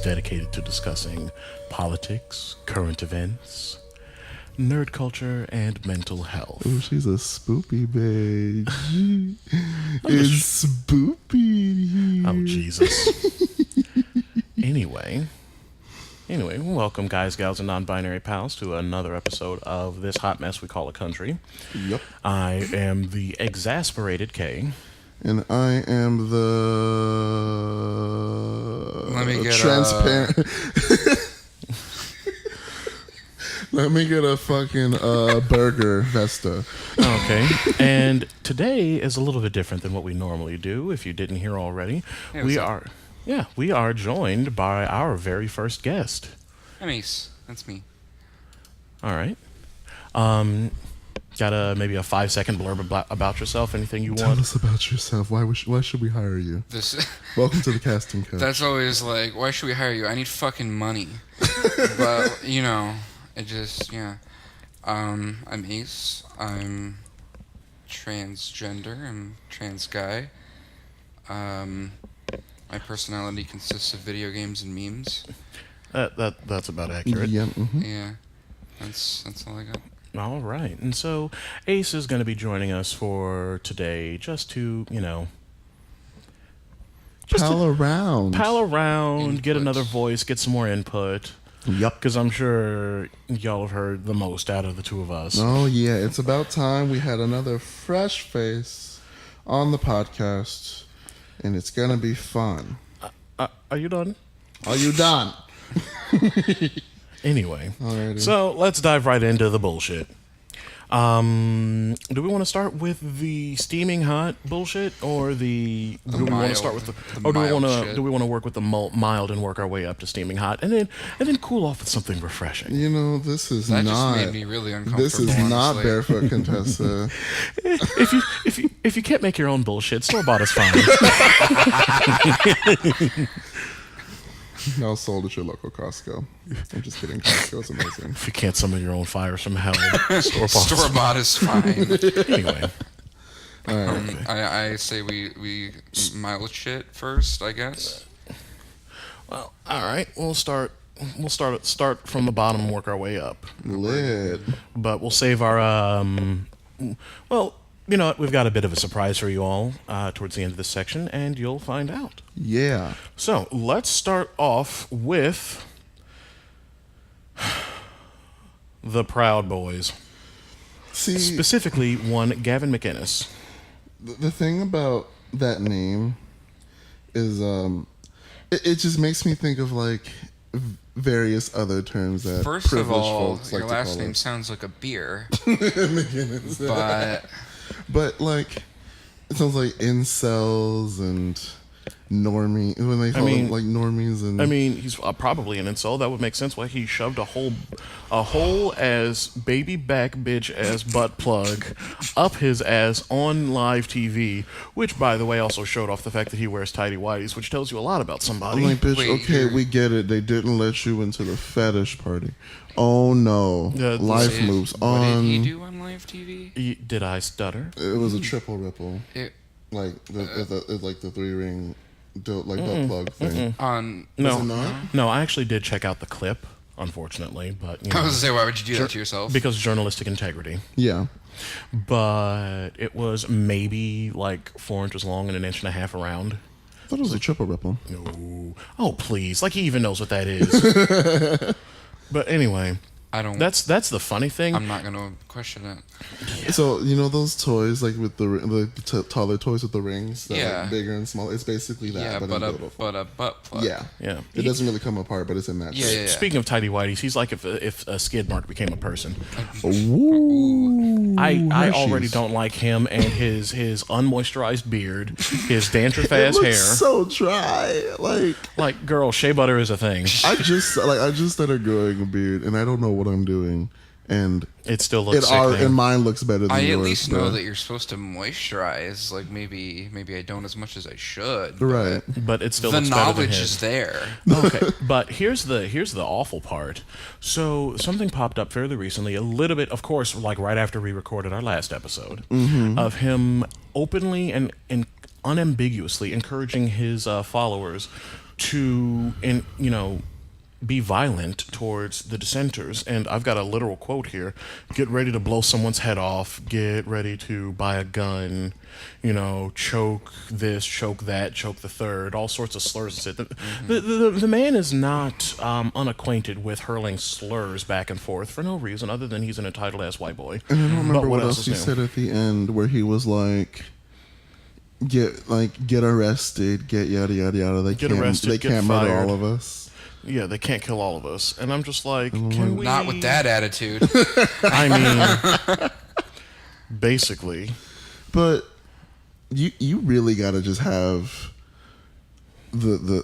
dedicated to discussing politics, current events, nerd culture, and mental health. Oh, she's a spoopy bitch. It's spoopy here. Oh, Jesus. Anyway, welcome, guys, gals, and non-binary pals, to another episode of this hot mess we call a country. Yep. I am the exasperated K. And I am the Let me get transparent. Let me get a fucking burger, Vesta. Okay, and today is a little bit different than what we normally do. If you didn't hear already, we are joined by our very first guest. I'm Ace. That's me. All right. Got maybe a 5-second blurb about yourself? Anything you Tell want? us about yourself. Why should we hire you? Welcome to the casting couch. That's always like, why should we hire you? I need fucking money. But it just I'm Ace. I'm transgender. I'm trans guy. My personality consists of video games and memes. That's about accurate. Yeah. Yeah, that's all I got. All right. And so Ace is going to be joining us for today just to, Pal around. Get another voice, get some more input. Yup. Because I'm sure y'all have heard the most out of the two of us. Oh, yeah. It's about time we had another fresh face on the podcast, and it's going to be fun. Are you done? Are you done? Anyway, Alrighty. So let's dive right into the bullshit. Do we want to start with the steaming hot bullshit, or do we want to start with do we want to work with the mild and work our way up to steaming hot, and then cool off with something refreshing? This is That not. just made me really uncomfortable. This is not honestly. Barefoot Contessa. if you can't make your own bullshit, store bought is fine. Now sold at your local Costco. I'm just kidding. Costco's amazing. If you can't summon your own fires from hell, store Store bought is fine. Anyway, All right. I say we mild shit first, I guess. well, all right. We'll start from the bottom and work our way up. Lit. But we'll save our well, you know what? We've got a bit of a surprise for you all towards the end of this section, and you'll find out. Yeah. So let's start off with the Proud Boys. See, Specifically, one Gavin McInnes. the thing about that name is it just makes me think of like various other terms that First of privileged all, folks your like to last call name us. sounds like a beer, McInnes. but But like it sounds like incels and normie when they call them like normies and I mean, he's probably an incel. That would make sense why he shoved a whole as baby back bitch as butt plug up his ass on live TV, which, by the way, also showed off the fact that he wears tighty whities, which tells you a lot about somebody. I'm like, bitch, Wait, okay, we get it. They didn't let you into the fetish party. Oh no. Life moves what on. did he do on live TV? Did I stutter? It was a triple ripple. Like the 3-ring butt plug thing. On Was it not? No, I actually did check out the clip, unfortunately, but I was gonna say, why would you do that to yourself? because journalistic integrity. Yeah. But it was maybe like 4 inches long and 1.5 inches around. I thought it was a triple ripple. No. Oh, please. Like he even knows what that is. But anyway, I don't. that's the funny thing. I'm not gonna question it. So you know those toys like with the taller toys with the rings that Yeah. are bigger and smaller. It's basically that, Yeah, but but in a little form. butt plug. Yeah. Yeah. It doesn't really come apart, but it's in that. Yeah, shape. yeah, yeah. Speaking of tidy whities, he's like if a skid mark became a person. Ooh. I already Hershey's. don't like him and his unmoisturized beard, his dandruff It ass looks hair. so dry. Like, girl, shea butter is a thing. I just started growing a beard, and I don't know what I'm doing, and It still looks sickening. and mine looks better than I yours. at least know but- that you're supposed to moisturize. Like maybe I don't as much as I should. Right. But it still The looks better than knowledge his. is there. Okay, but here's the awful part. So something popped up fairly recently, a little bit, of course, like right after we recorded our last episode, of him openly and unambiguously encouraging his followers to, be violent towards the dissenters. And I've got a literal quote here: get ready to blow someone's head off, get ready to buy a gun, choke this, choke that, choke the third, all sorts of slurs. The man is not unacquainted with hurling slurs back and forth for no reason other than he's an entitled ass white boy. And I don't remember what else he said at the end, where he was like, get arrested, get yada yada yada. They can't murder all of us. Yeah, they can't kill all of us. And I'm just like, can we... Not with that attitude. I mean, basically. But you really got to just have the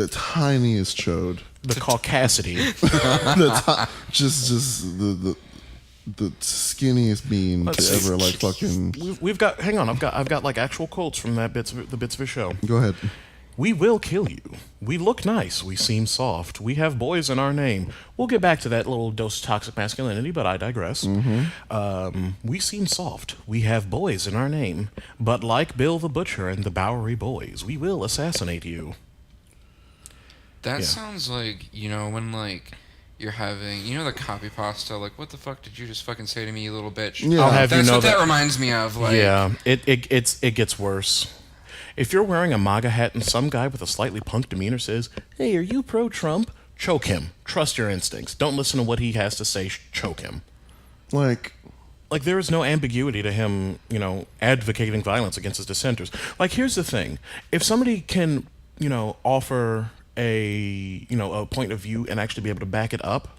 tiniest chode. The caucasity. just the skinniest bean to ever fucking... We've got... Hang on, I've got like actual quotes from the bits of his show. Go ahead. We will kill you. We look nice. We seem soft. We have boys in our name. We'll get back to that little dose of toxic masculinity, but I digress. We seem soft. We have boys in our name. But like Bill the Butcher and the Bowery Boys, we will assassinate you. That sounds like, when, you're having, the copy pasta, what the fuck did you just fucking say to me, you little bitch? Yeah. I'll have That's you know what that reminds me of. Yeah, it gets worse. If you're wearing a MAGA hat and some guy with a slightly punk demeanor says, "Hey, are you pro-Trump?" Choke him. Trust your instincts. Don't listen to what he has to say. Choke him. Like there is no ambiguity to him, advocating violence against his dissenters. Here's the thing. If somebody can, offer a point of view and actually be able to back it up,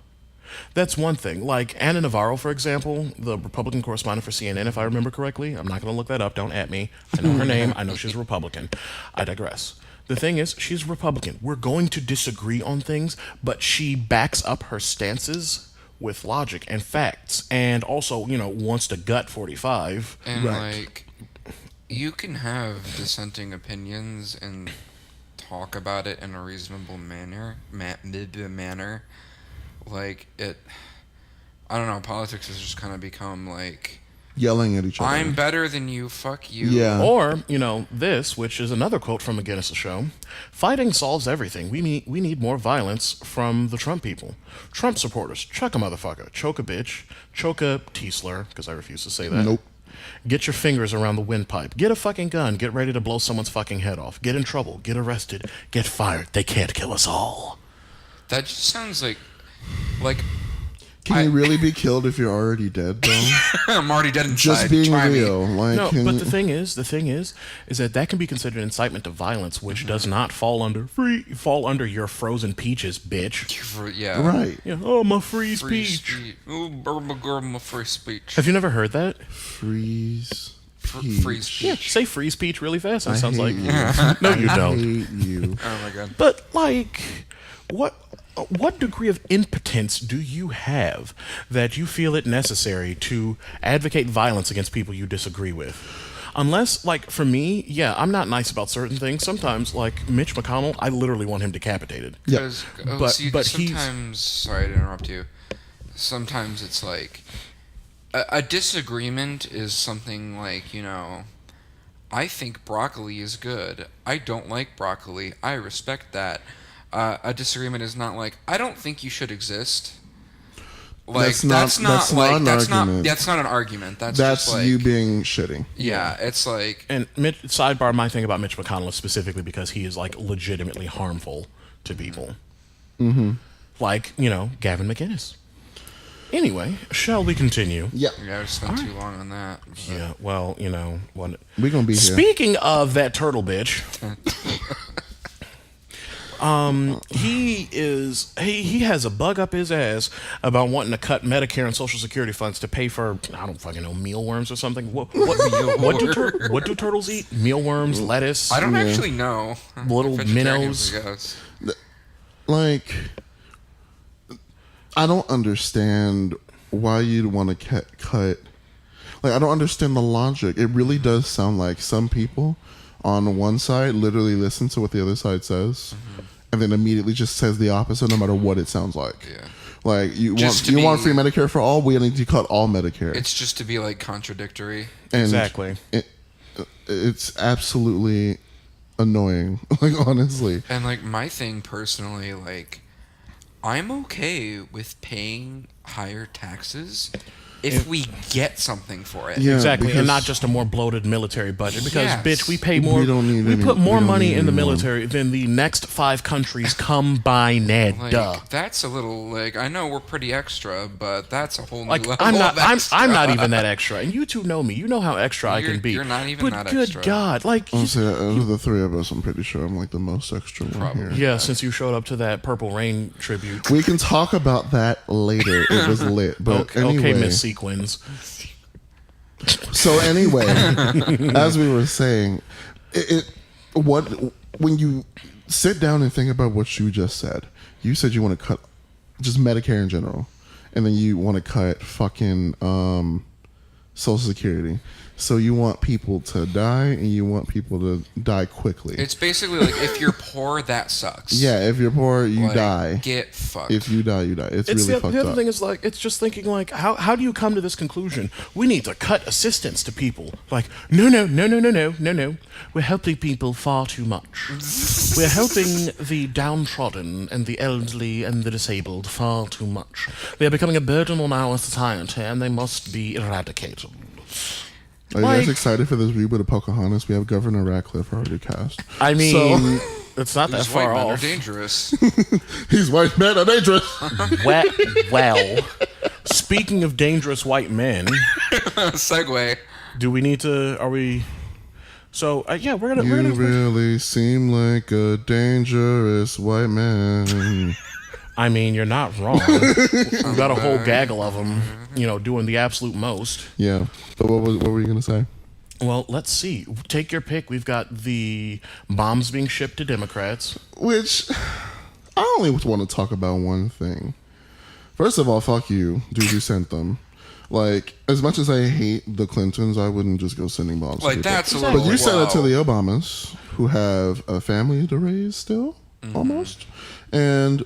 that's one thing. Like Anna Navarro, for example, the Republican correspondent for CNN, if I remember correctly. I'm not going to look that up. Don't at me. I know her name. I know she's a Republican. I digress. The thing is, she's a Republican. We're going to disagree on things, but she backs up her stances with logic and facts, and also, wants to gut 45. And, you can have dissenting opinions and talk about it in a reasonable manner. I don't know, politics has just kind of become yelling at each other. I'm better than you, fuck you. Yeah. Or, this, which is another quote from McGinnis' show: fighting solves everything. We need more violence from the Trump people. Trump supporters, chuck a motherfucker, choke a bitch, choke a T-slur, because I refuse to say that. Nope. Get your fingers around the windpipe. Get a fucking gun. Get ready to blow someone's fucking head off. Get in trouble. Get arrested. Get fired. They can't kill us all. That just sounds like Can you really be killed if you're already dead, though? I'm already dead inside. Just being real. No, but the thing is that can be considered incitement to violence, which does not fall under your frozen peaches, bitch. Yeah. Right. Yeah. Oh, my freeze peach. Oh, my girl, my free speech. Have you never heard that? Freeze peach. Freeze peach. Yeah, say freeze peach really fast. It I sounds hate like you. no, you I don't. hate you. Oh my god. But what degree of impotence do you have that you feel it necessary to advocate violence against people you disagree with? Unless, for me, I'm not nice about certain things. Sometimes, Mitch McConnell, I literally want him decapitated. Yeah. But sometimes, sorry to interrupt you, sometimes it's a disagreement is something I think broccoli is good. I don't like broccoli. I respect that. A disagreement is not I don't think you should exist. That's not an argument. That's not an argument. That's just you being shitty. Yeah, it's And sidebar, my thing about Mitch McConnell is specifically because he is legitimately harmful to people. Mm-hmm. Gavin McInnes. Anyway, shall we continue? Yeah. I spent too long on that. Yeah. Well, we're gonna be here. Speaking of that turtle bitch. He has a bug up his ass about wanting to cut Medicare and Social Security funds to pay for, I don't fucking know, mealworms or something. What do turtles eat? Mealworms, lettuce. I don't actually know. Little minnows. I don't understand why you'd want to cut. I don't understand the logic. It really does sound like some people on one side literally listen to what the other side says, and then immediately just says the opposite, no matter what it sounds like. Yeah. You want free Medicare for all? We need to cut all Medicare. It's just to be contradictory. And exactly. It's absolutely annoying. Like, honestly. And like my thing personally, like I'm okay with paying higher taxes if we get something for it. Yeah, Exactly, and because- not just a more bloated military budget. Because, Yes. bitch, we pay more. We don't need we any- put we more don't money need in the any more. military than the next 5 countries combined. Like that's a little like I know we're pretty extra, but that's a whole new Like level I'm not. of I'm extra. not even that extra. And you two know me. You know how extra I can be. You're not even but that good extra. God, like Honestly, out of the three of us, I'm pretty sure I'm like the most extra one Probably. here. yeah, since you showed up to that Purple Rain tribute. We can talk about that later. It was lit. But Okay, anyway. Miss Sequins. So anyway, as we were saying, when you sit down and think about what you just said, you said you want to cut just Medicare in general, and then you want to cut fucking Social Security. So you want people to die, and you want people to die quickly. It's basically like if you're poor, that sucks. Yeah, if you're poor, you Like, die. Get fucked. If you die, you die. It's really fucked the other up. thing is like it's just thinking like how do you come to this conclusion? We need to cut assistance to people. Like no. We're helping people far too much. We're helping the downtrodden and the elderly and the disabled far too much. They are becoming a burden on our society and they must be eradicated. Are you guys like- excited for this reboot of Pocahontas? We have Governor Ratcliffe already cast. I mean, So- it's not that These white far men are off. dangerous. These white men are dangerous. Well, speaking of dangerous white men, Segue. do we need to? Are we? So yeah, we're gonna. You really seem like a dangerous white man. I mean, you're not wrong. We've got a whole gaggle of them, doing the absolute most. Yeah. So what were you gonna say? Well, let's see. Take your pick. We've got the bombs being shipped to Democrats. Which I only want to talk about one thing. First of all, fuck you, dude who sent them. Like, as much as I hate the Clintons, I wouldn't just go sending bombs. to Like people. that's a little. But you sent it to wow. the Obamas, who have a family to raise still, almost, and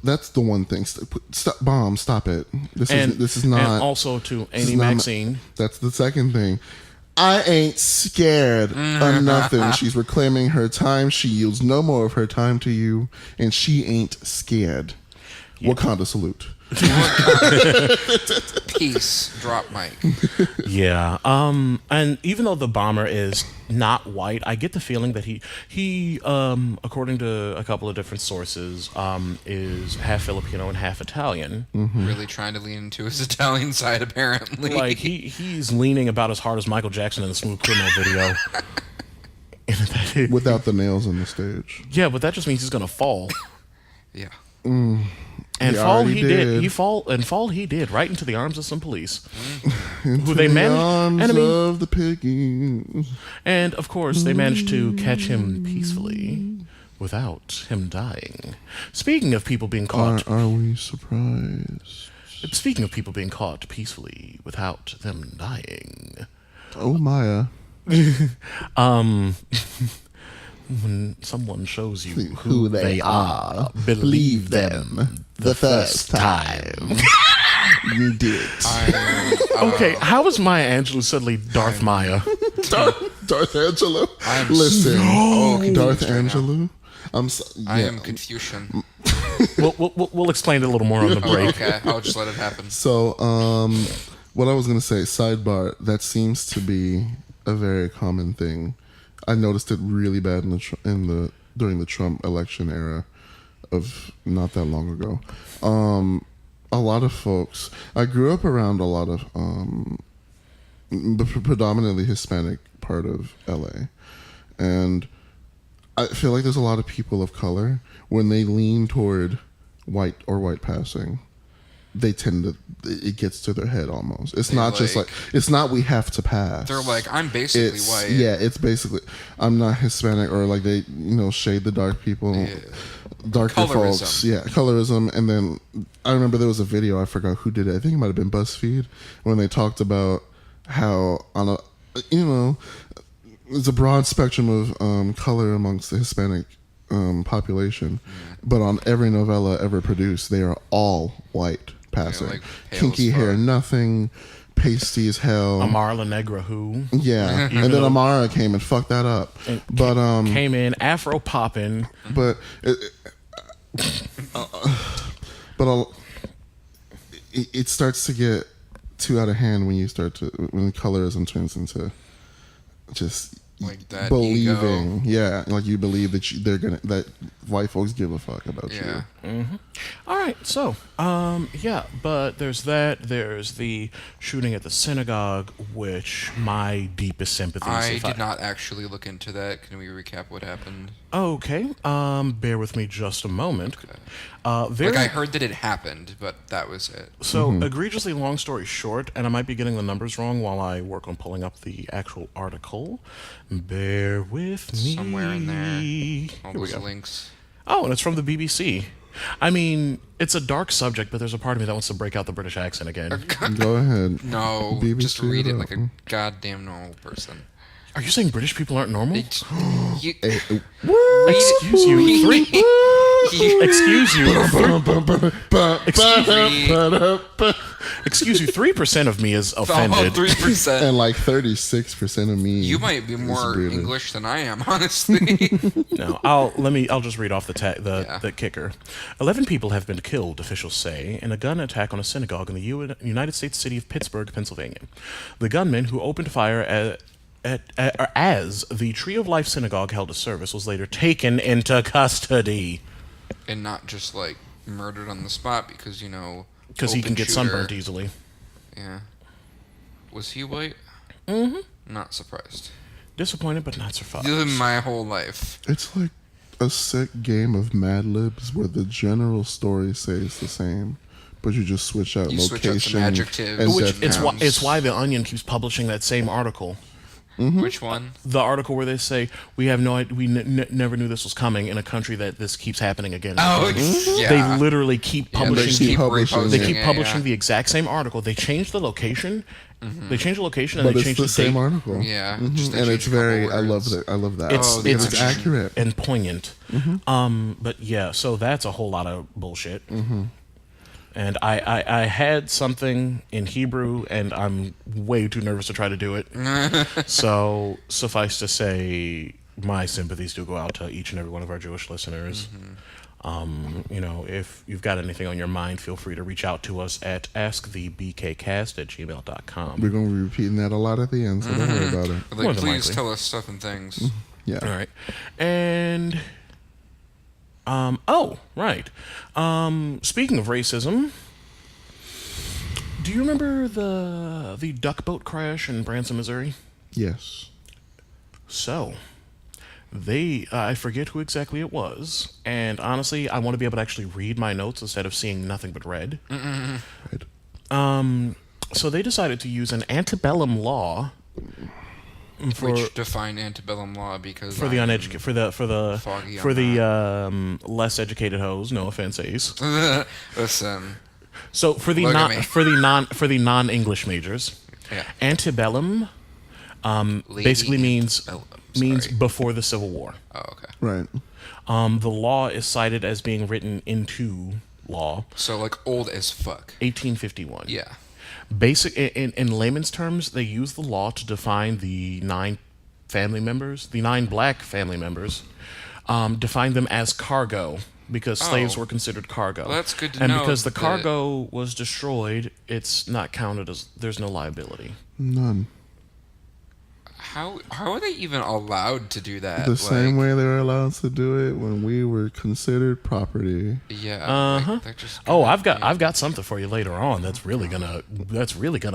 that's the one thing. Stop bombs. Stop it. This is not. And also to this is Amy not- Maxine. That's the second thing. I ain't scared of nothing. She's reclaiming her time. She yields no more of her time to you, and she ain't scared. Wakanda salute. Peace. Drop mic. Yeah. And even though the bomber is not white, I get the feeling that he according to a couple of different sources, is half Filipino and half Italian. Really trying to lean into his Italian side, apparently. Like he's leaning about as hard as Michael Jackson in the Smooth Criminal video. Without the nails on the stage. Yeah, but that just means he's gonna fall. Yeah. And He fall already he did. did. He did right into the arms of some police, Into who they the managed. arms And I mean, of the piggies. and of course, they managed to catch him peacefully without him dying. Speaking of people being caught, Are we surprised? speaking of people being caught peacefully without them dying, Oh, Maya. when someone shows you Who they are, believe them the first time. You did. Okay, how is Maya Angelou suddenly Darth Maya? Darth Angelo. I'm Listen, so Darth confused right now. Angelo. I'm so, yeah. I am Confucian. We'll explain it a little more on the break. Okay, I'll just let it happen. So, what I was gonna say, sidebar. That seems to be a very common thing. I noticed it really bad during the Trump election era of not that long ago. A lot of folks. I grew up around a lot of the predominantly Hispanic part of LA, and I feel like there's a lot of people of color when they lean toward white or white passing. They tend to, it gets to their head almost. It's not just like, it's not we have to pass. They're like, I'm basically It's, white. yeah, it's basically, I'm not Hispanic, or like they, shade the dark people, darker Colorism. folks. Yeah, colorism. And then I remember there was a video, I forgot who did it. I think it might have been BuzzFeed, when they talked about how on a, there's a broad spectrum of color amongst the Hispanic population, but on every novella ever produced, they are all white passing. like pale Kinky as hair, fuck. nothing, pasty as hell. Amara La Negra, who? Yeah, and then Amara came and fucked that up. But came in Afro popping. But it starts to get too out of hand when when colorism turns into just like that believing. ego. Yeah, like you believe that that white folks give a fuck about you. Mm-hmm. All right, so but there's that. There's the shooting at the synagogue, which my deepest sympathies. I did not actually look into that. Can we recap what happened? Okay, bear with me just a moment. Okay. I heard that it happened, but that was it. So, egregiously long story short, and I might be getting the numbers wrong while I work on pulling up the actual article. Bear with me. Somewhere in there. All those links. Oh, and it's from the BBC. I mean, it's a dark subject, but there's a part of me that wants to break out the British accent again. Go ahead. No, BBC just read it like a goddamn normal person. Are you saying British people aren't normal? Excuse you. Excuse you. 3% of me is offended. 3%. And like 36% of me. You might be more English than I am, honestly. No, I'll just read off the kicker. 11 people have been killed, officials say, in a gun attack on a synagogue in the United States city of Pittsburgh, Pennsylvania. The gunman who opened fire as the Tree of Life synagogue held a service was later taken into custody. And not just like murdered on the spot because because he can get sunburned easily. Yeah. Was he white? Mm-hmm. Not surprised. Disappointed but not surprised. My whole life. It's like a sick game of Mad Libs where the general story stays the same, but you just switch out location. Switch out some adjectives. It's why The Onion keeps publishing that same article. Mm-hmm. Which one? The article where they say we never knew this was coming in a country that this keeps happening again. Oh, yeah. They literally keep publishing. They keep publishing the exact same article. They changed the location. Mm-hmm. They changed the location and but they it's changed the same date. article. Yeah, and it's very. I love that. I love that. It's accurate and poignant. Mm-hmm. But yeah, so that's a whole lot of bullshit. Mm-hmm. And I had something in Hebrew, and I'm way too nervous to try to do it. So suffice to say, my sympathies do go out to each and every one of our Jewish listeners. Mm-hmm. If you've got anything on your mind, feel free to reach out to us at askthebkcast@gmail.com. We're going to be repeating that a lot at the end, so don't worry about it. Like, please tell us stuff and things. Yeah. All right. And... speaking of racism, do you remember the duck boat crash in Branson, Missouri? Yes. So, I forget who exactly it was, and honestly, I want to be able to actually read my notes instead of seeing nothing but red. Right. So they decided to use an antebellum law. Which define antebellum law because for the uneducated, for the less educated hoes. No offense, Ace. Listen. So for the non-English majors, antebellum basically means before the Civil War. Oh, okay. Right. The law is cited as being written into law. So like old as fuck. 1851. Yeah. Basic in layman's terms, they use the law to define the 9 black family members, define them as cargo because slaves were considered cargo. Well, that's good to know. And know because the cargo was destroyed, it's not counted as there's no liability. None. How are they even allowed to do that? The same way they were allowed to do it when we were considered property. Yeah. I've got something for you later on. That's really gonna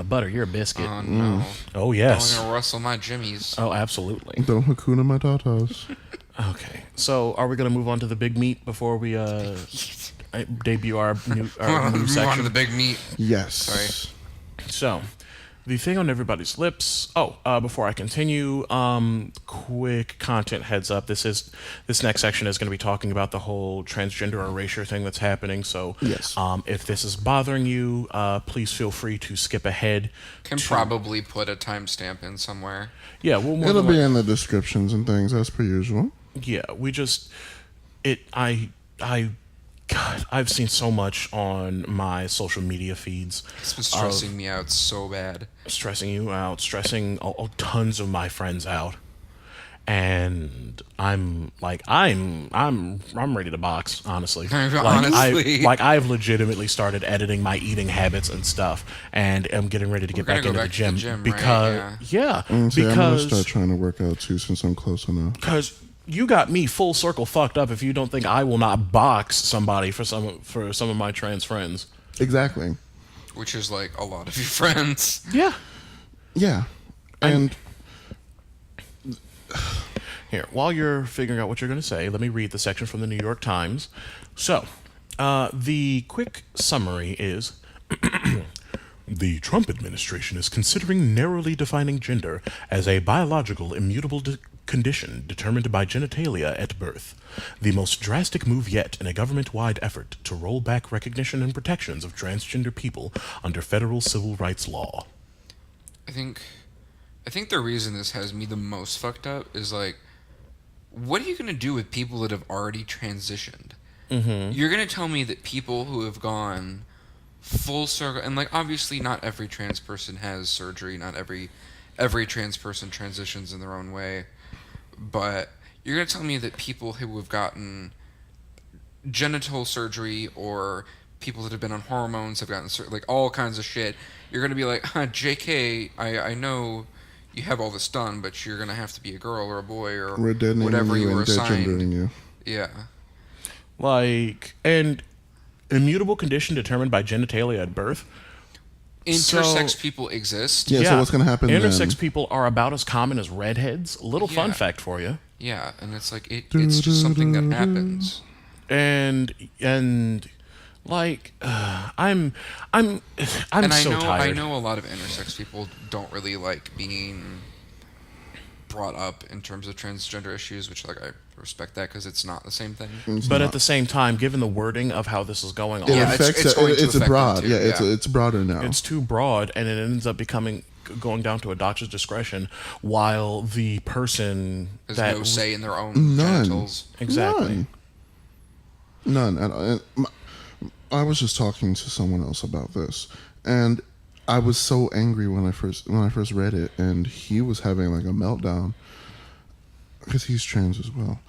butter your biscuit. Oh no. Oh yes. I'm gonna rustle my jimmies. Oh absolutely. Don't Hakuna Matatas. Okay. So are we gonna move on to the big meat before we debut our new section? Move on to the big meat. Yes. Sorry. So. The thing on everybody's lips. Before I continue, quick content heads up. This next section is going to be talking about the whole transgender erasure thing that's happening. So, yes. If this is bothering you, please feel free to skip ahead. Can probably put a timestamp in somewhere. Yeah, it'll be in the descriptions and things as per usual. Yeah, I God, I've seen so much on my social media feeds. It's been stressing me out so bad. Stressing you out, stressing tons of my friends out. And I'm ready to box, honestly. Honestly. I've legitimately started editing my eating habits and stuff, and I'm getting ready to get back into the gym because right? yeah, I'm because gonna start trying to work out too since I'm close enough. Because you got me full circle fucked up if you don't think I will not box somebody for some of my trans friends. Exactly. Which is like a lot of your friends. Yeah. Yeah. And here, while you're figuring out what you're going to say, let me read the section from the New York Times. So, the quick summary is the Trump administration is considering narrowly defining gender as a biological immutable condition determined by genitalia at birth, the most drastic move yet in a government-wide effort to roll back recognition and protections of transgender people under federal civil rights law. I think the reason this has me the most fucked up is like, what are you going to do with people that have already transitioned? Mm-hmm. You're going to tell me that people who have gone full circle, and like obviously not every trans person has surgery, not every trans person transitions in their own way, but you're going to tell me that people who have gotten genital surgery or people that have been on hormones have gotten like all kinds of shit, you're going to be like, JK, I know you have all this done, but you're going to have to be a girl or a boy or whatever you were assigned. You. Yeah. Like, and immutable condition determined by genitalia at birth. Intersex people exist. Yeah, so what's going to happen Intersex people are about as common as redheads. A little fun fact for you. Yeah, and it's like, it's just something that happens. And like, I'm so tired. I know a lot of intersex people don't really like being brought up in terms of transgender issues, which like I respect that because it's not the same thing. But at the same time, given the wording of how this is going on, it's broad. Yeah, it's broader now. It's too broad, and it ends up going down to a doctor's discretion, while the person has no say in their own genitals. Exactly. None. And I was just talking to someone else about this, and I was so angry when I first read it, and he was having like a meltdown because he's trans as well.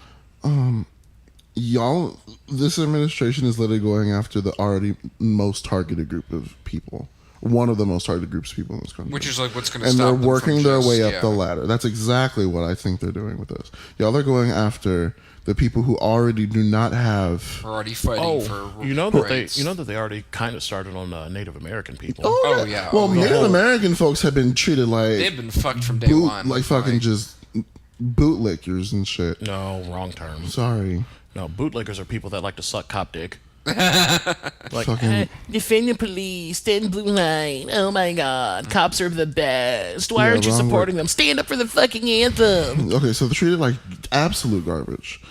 Y'all, this administration is literally going after the already most targeted group of people. One of the most targeted groups of people in this country. Which is like what's going to stop them. And they're working their way up the ladder. That's exactly what I think they're doing with this. Y'all are going after the people who already do not have... Are already fighting for rights. You know that they already kind of started on Native American people. Oh yeah. Well, Native American folks have been treated like... They've been fucked from day one. Like fucking just bootlickers and shit. No, wrong term. Sorry. No, bootlickers are people that like to suck cop dick. Like defend the police, stand blue line. Oh my god, cops are the best. Why aren't you supporting them? Stand up for the fucking anthem. Okay, so they're treated like absolute garbage,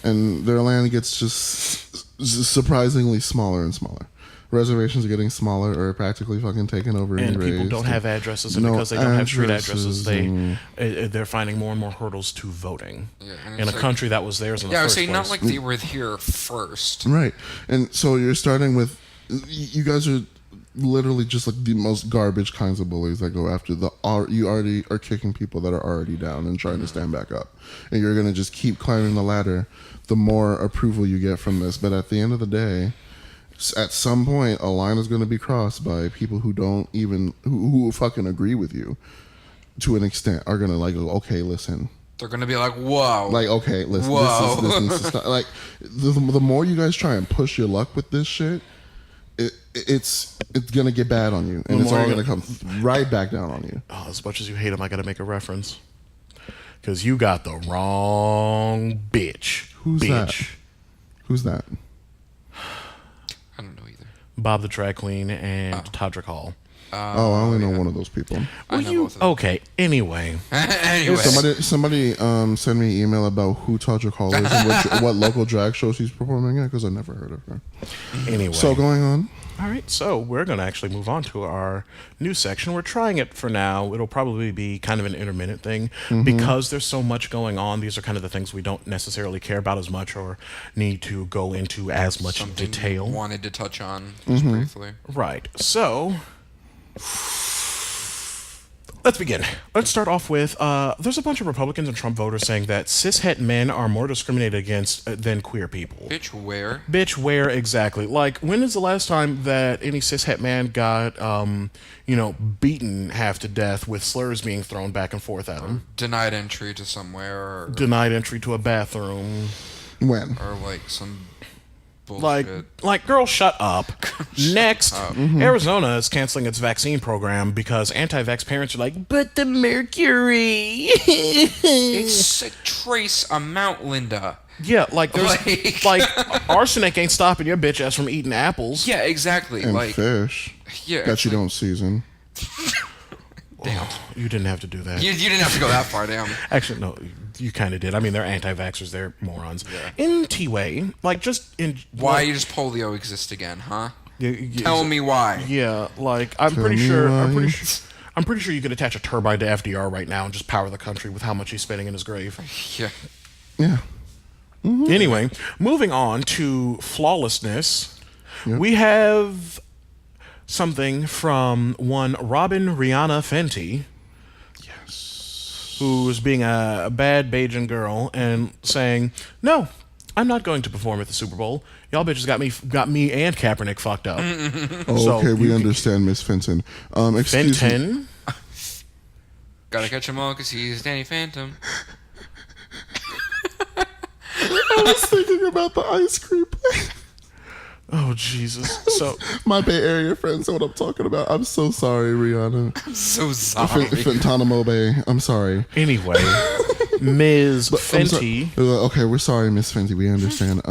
and their land gets just surprisingly smaller and smaller. Reservations are getting smaller or practically fucking taken over and people don't have addresses, and because they don't have street addresses, they're finding more and more hurdles to voting in a country that was theirs in the first place. Not like they were here first, right? And so you're starting with, you guys are literally just like the most garbage kinds of bullies that go after you already are kicking people that are already down and trying to stand back up, and you're gonna just keep climbing the ladder the more approval you get from this. But at the end of the day, at some point, a line is going to be crossed by people who don't even who fucking agree with you to an extent. Are going to like, okay, listen. They're going to be like, whoa. Like, okay, listen. Whoa. This needs to stop. Like, the more you guys try and push your luck with this shit, it's going to get bad on you, and it's all going to come right back down on you. Oh, as much as you hate them, I got to make a reference because you got the wrong bitch. Who's that? I don't know either. Bob the Drag Queen and Todrick Hall. I only know one of those people. Okay, anyway. Somebody send me an email about who Todrick Hall is and what local drag show she's performing at, because I never heard of her. Anyway. So going on. All right, so we're going to actually move on to our new section. We're trying it for now. It'll probably be kind of an intermittent thing because there's so much going on. These are kind of the things we don't necessarily care about as much or need to go into as much Something detail. you wanted to touch on just briefly. Right. So let's begin. Let's start off with there's a bunch of Republicans and Trump voters saying that cishet men are more discriminated against than queer people. Bitch, where? Bitch, where exactly? Like, when is the last time that any cishet man got, beaten half to death with slurs being thrown back and forth at him? Denied entry to somewhere. Or, Denied entry to a bathroom. When? Or like some bullshit. Like, girl, shut up. Next, Arizona is canceling its vaccine program because anti-vax parents are like, but the mercury. It's a trace amount, Linda. Yeah, like there's like arsenic ain't stopping your bitch ass from eating apples. Yeah, exactly. And like fish. Yeah, That you don't season. Damn, you didn't have to do that. You didn't have to go that far down. Actually, no, you kind of did. I mean, they're anti-vaxxers. They're morons. Yeah. In T-way, like just in Why does polio exist again, huh? you Tell me why. Yeah, like I'm pretty sure you could attach a turbine to FDR right now and just power the country with how much he's spending in his grave. Yeah. Yeah. Anyway, moving on to flawlessness, Yep. we have something from one Robin Rihanna Fenty, who's being a bad Bajan girl and saying, "No, I'm not going to perform at the Super Bowl. Y'all bitches got me and Kaepernick fucked up." So Okay, we you understand, Miss Fenton. Excuse me. Fenton? Gotta catch him all because he's Danny Phantom. I was thinking about the ice cream place. Oh, Jesus. So, My Bay Area friends know what I'm talking about. I'm so sorry, Rihanna. I'm so sorry. Fentanimo Bay. I'm sorry. anyway, Ms. I'm sorry. Fenty. Okay, we're sorry, Miss Fenty. We understand.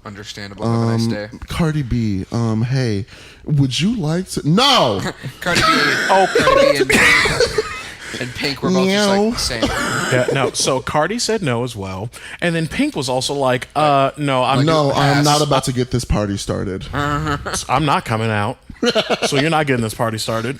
Understandable. Have a nice day. Cardi B. Hey, would you like to? No. Cardi B. Cardi B and Pink were both just like the same. Yeah, no, so Cardi said no as well. And then Pink was also like, no, I'm not about to get this party started. I'm not coming out. So you're not getting this party started.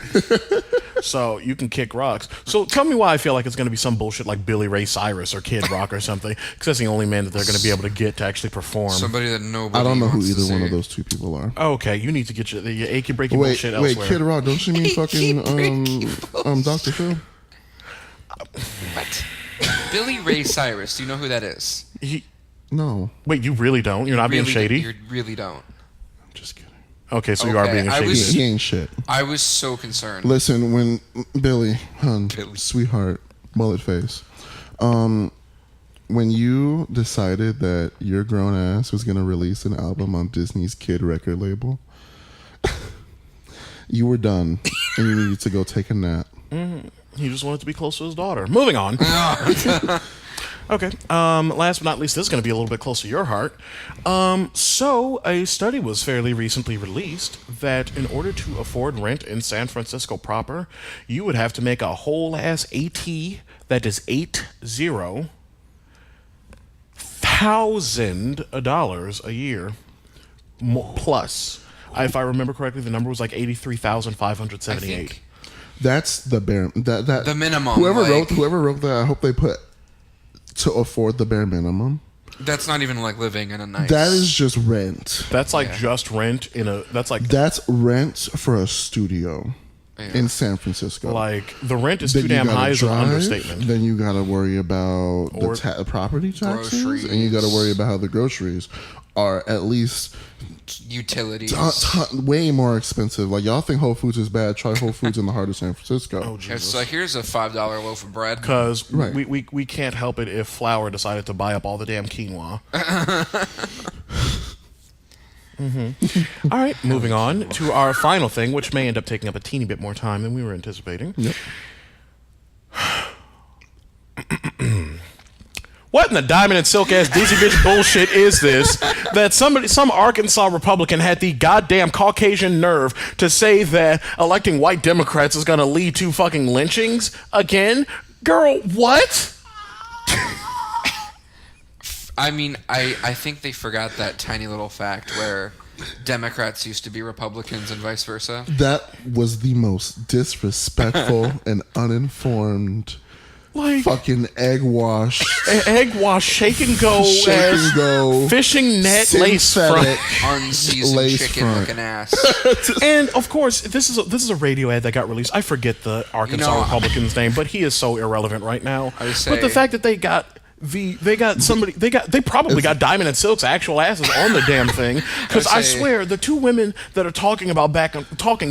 So you can kick rocks. So tell me why I feel like it's going to be some bullshit like Billy Ray Cyrus or Kid Rock or something. Because that's the only man that they're going to be able to get to actually perform. Somebody that nobody I don't know who wants to either one see. of those two people are. Okay, you need to get your achy breaky Wait, bullshit elsewhere. Kid Rock, don't you mean fucking Dr. Phil? What? Billy Ray Cyrus. Do you know who that is? No, Wait, you really don't? You're not being shady? You really don't. I'm just kidding. Okay, so you are being shady. He ain't shit. I was so concerned. Listen, when Billy, Billy. sweetheart, mullet face, when you decided that your grown ass was gonna release an album on Disney's Kid record label, you were done, and you needed to go take a nap. He just wanted to be close to his daughter. Moving on. Okay. Last but not least, this is going to be a little bit close to your heart. So a study was fairly recently released that in order to afford rent in San Francisco proper, you would have to make a whole ass AT, that is $80,000 a year plus. If I remember correctly, the number was like 83,578. That's the bare that the minimum. Whoever wrote that, I hope they put to afford the bare minimum. That's not even like living in a nice. That is just rent. That's like just rent in a. That's rent for a studio in San Francisco. Like the rent is too damn high is an understatement. Then you got to worry about the property taxes, groceries. and you got to worry about how the groceries are at least utilities way more expensive. Like y'all think Whole Foods is bad? Try Whole Foods in the heart of San Francisco. Oh, Jesus. It's like here's a $5 loaf of bread. Because Right. we can't help it if Flour decided to buy up all the damn quinoa. All right, moving on to our final thing, which may end up taking up a teeny bit more time than we were anticipating. Yep. What in the diamond and silk ass dizzy bitch bullshit is this? That some Arkansas Republican had the goddamn Caucasian nerve to say that electing white Democrats is gonna lead to fucking lynchings again? Girl, what? I mean, I think they forgot that tiny little fact where Democrats used to be Republicans and vice versa. That was the most disrespectful and uninformed fucking egg wash, shake and go, fishing net lace front, unseasoned chicken looking ass. And of course, this is a radio ad that got released. I forget the Arkansas Republican's name, but he is so irrelevant right now. But the fact that they probably got Diamond and Silk's actual asses on the damn thing, because I swear the two women that are talking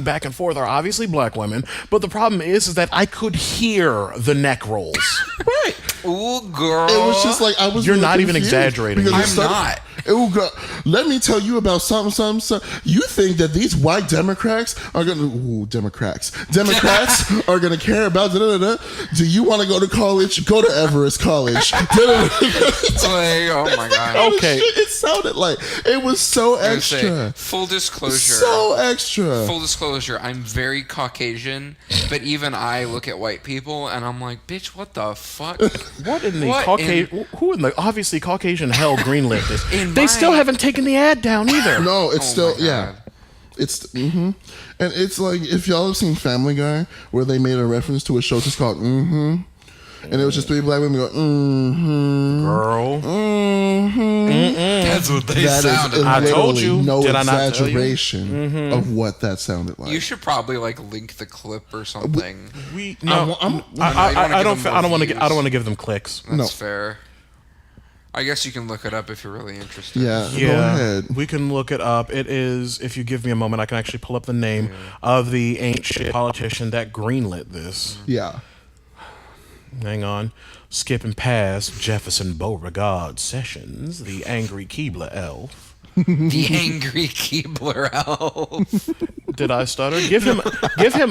back and forth are obviously black women, but the problem is that I could hear the neck rolls. Right. Ooh, girl. It was just like I was. You're not even exaggerating. I'm not. Ooh, girl. Let me tell you about something. You think that these white Democrats are gonna? Democrats are gonna care about? Do you want to go to college? Go to Everest College. Oh my god. Okay. It sounded like it was so extra. Full disclosure. So extra. Full disclosure. I'm very Caucasian, but even I look at white people and I'm like, bitch, what the fuck? What in the Caucasian? Who in the obviously Caucasian hell greenlit this? They still haven't taken the ad down either. No, it's still It's and it's like if y'all have seen Family Guy, where they made a reference to a show just called and it was just three black women go girl. That's what they sounded. I told you. No Did I not exaggeration of what that sounded like. You should probably link the clip or something. I don't want to give them clicks. That's fair. I guess you can look it up if you're really interested. Yeah, go ahead. We can look it up. It is, if you give me a moment, I can actually pull up the name of the ain't shit politician that greenlit this. Yeah. Hang on. Skipping past Jefferson Beauregard Sessions, the angry Keebler elf. The angry Keebler elf. Did I stutter? Give him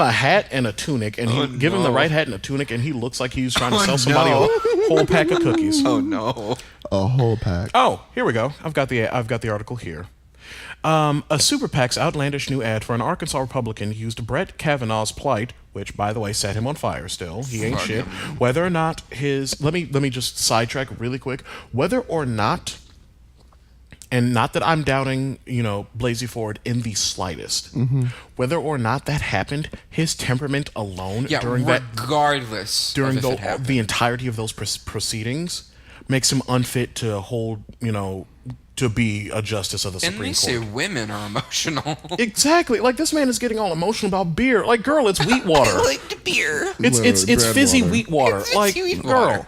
a hat and a tunic, and give him the right hat and a tunic, and he looks like he's trying to sell somebody a whole pack of cookies. Oh no. A whole pack. Oh, here we go. I've got the article here. A super PAC's outlandish new ad for an Arkansas Republican used Brett Kavanaugh's plight, which, by the way, set him on fire still. He ain't shit. Whether or not his... Let me just sidetrack really quick. Whether or not... And not that I'm doubting, Blasey Ford in the slightest. Whether or not that happened, his temperament alone during the entirety of those proceedings makes him unfit to hold, to be a justice of the Supreme Court. And they say women are emotional. Exactly. Like, this man is getting all emotional about beer. Like, girl, it's wheat water. I like the beer. It's fizzy water. wheat water. It's wheat girl. Water.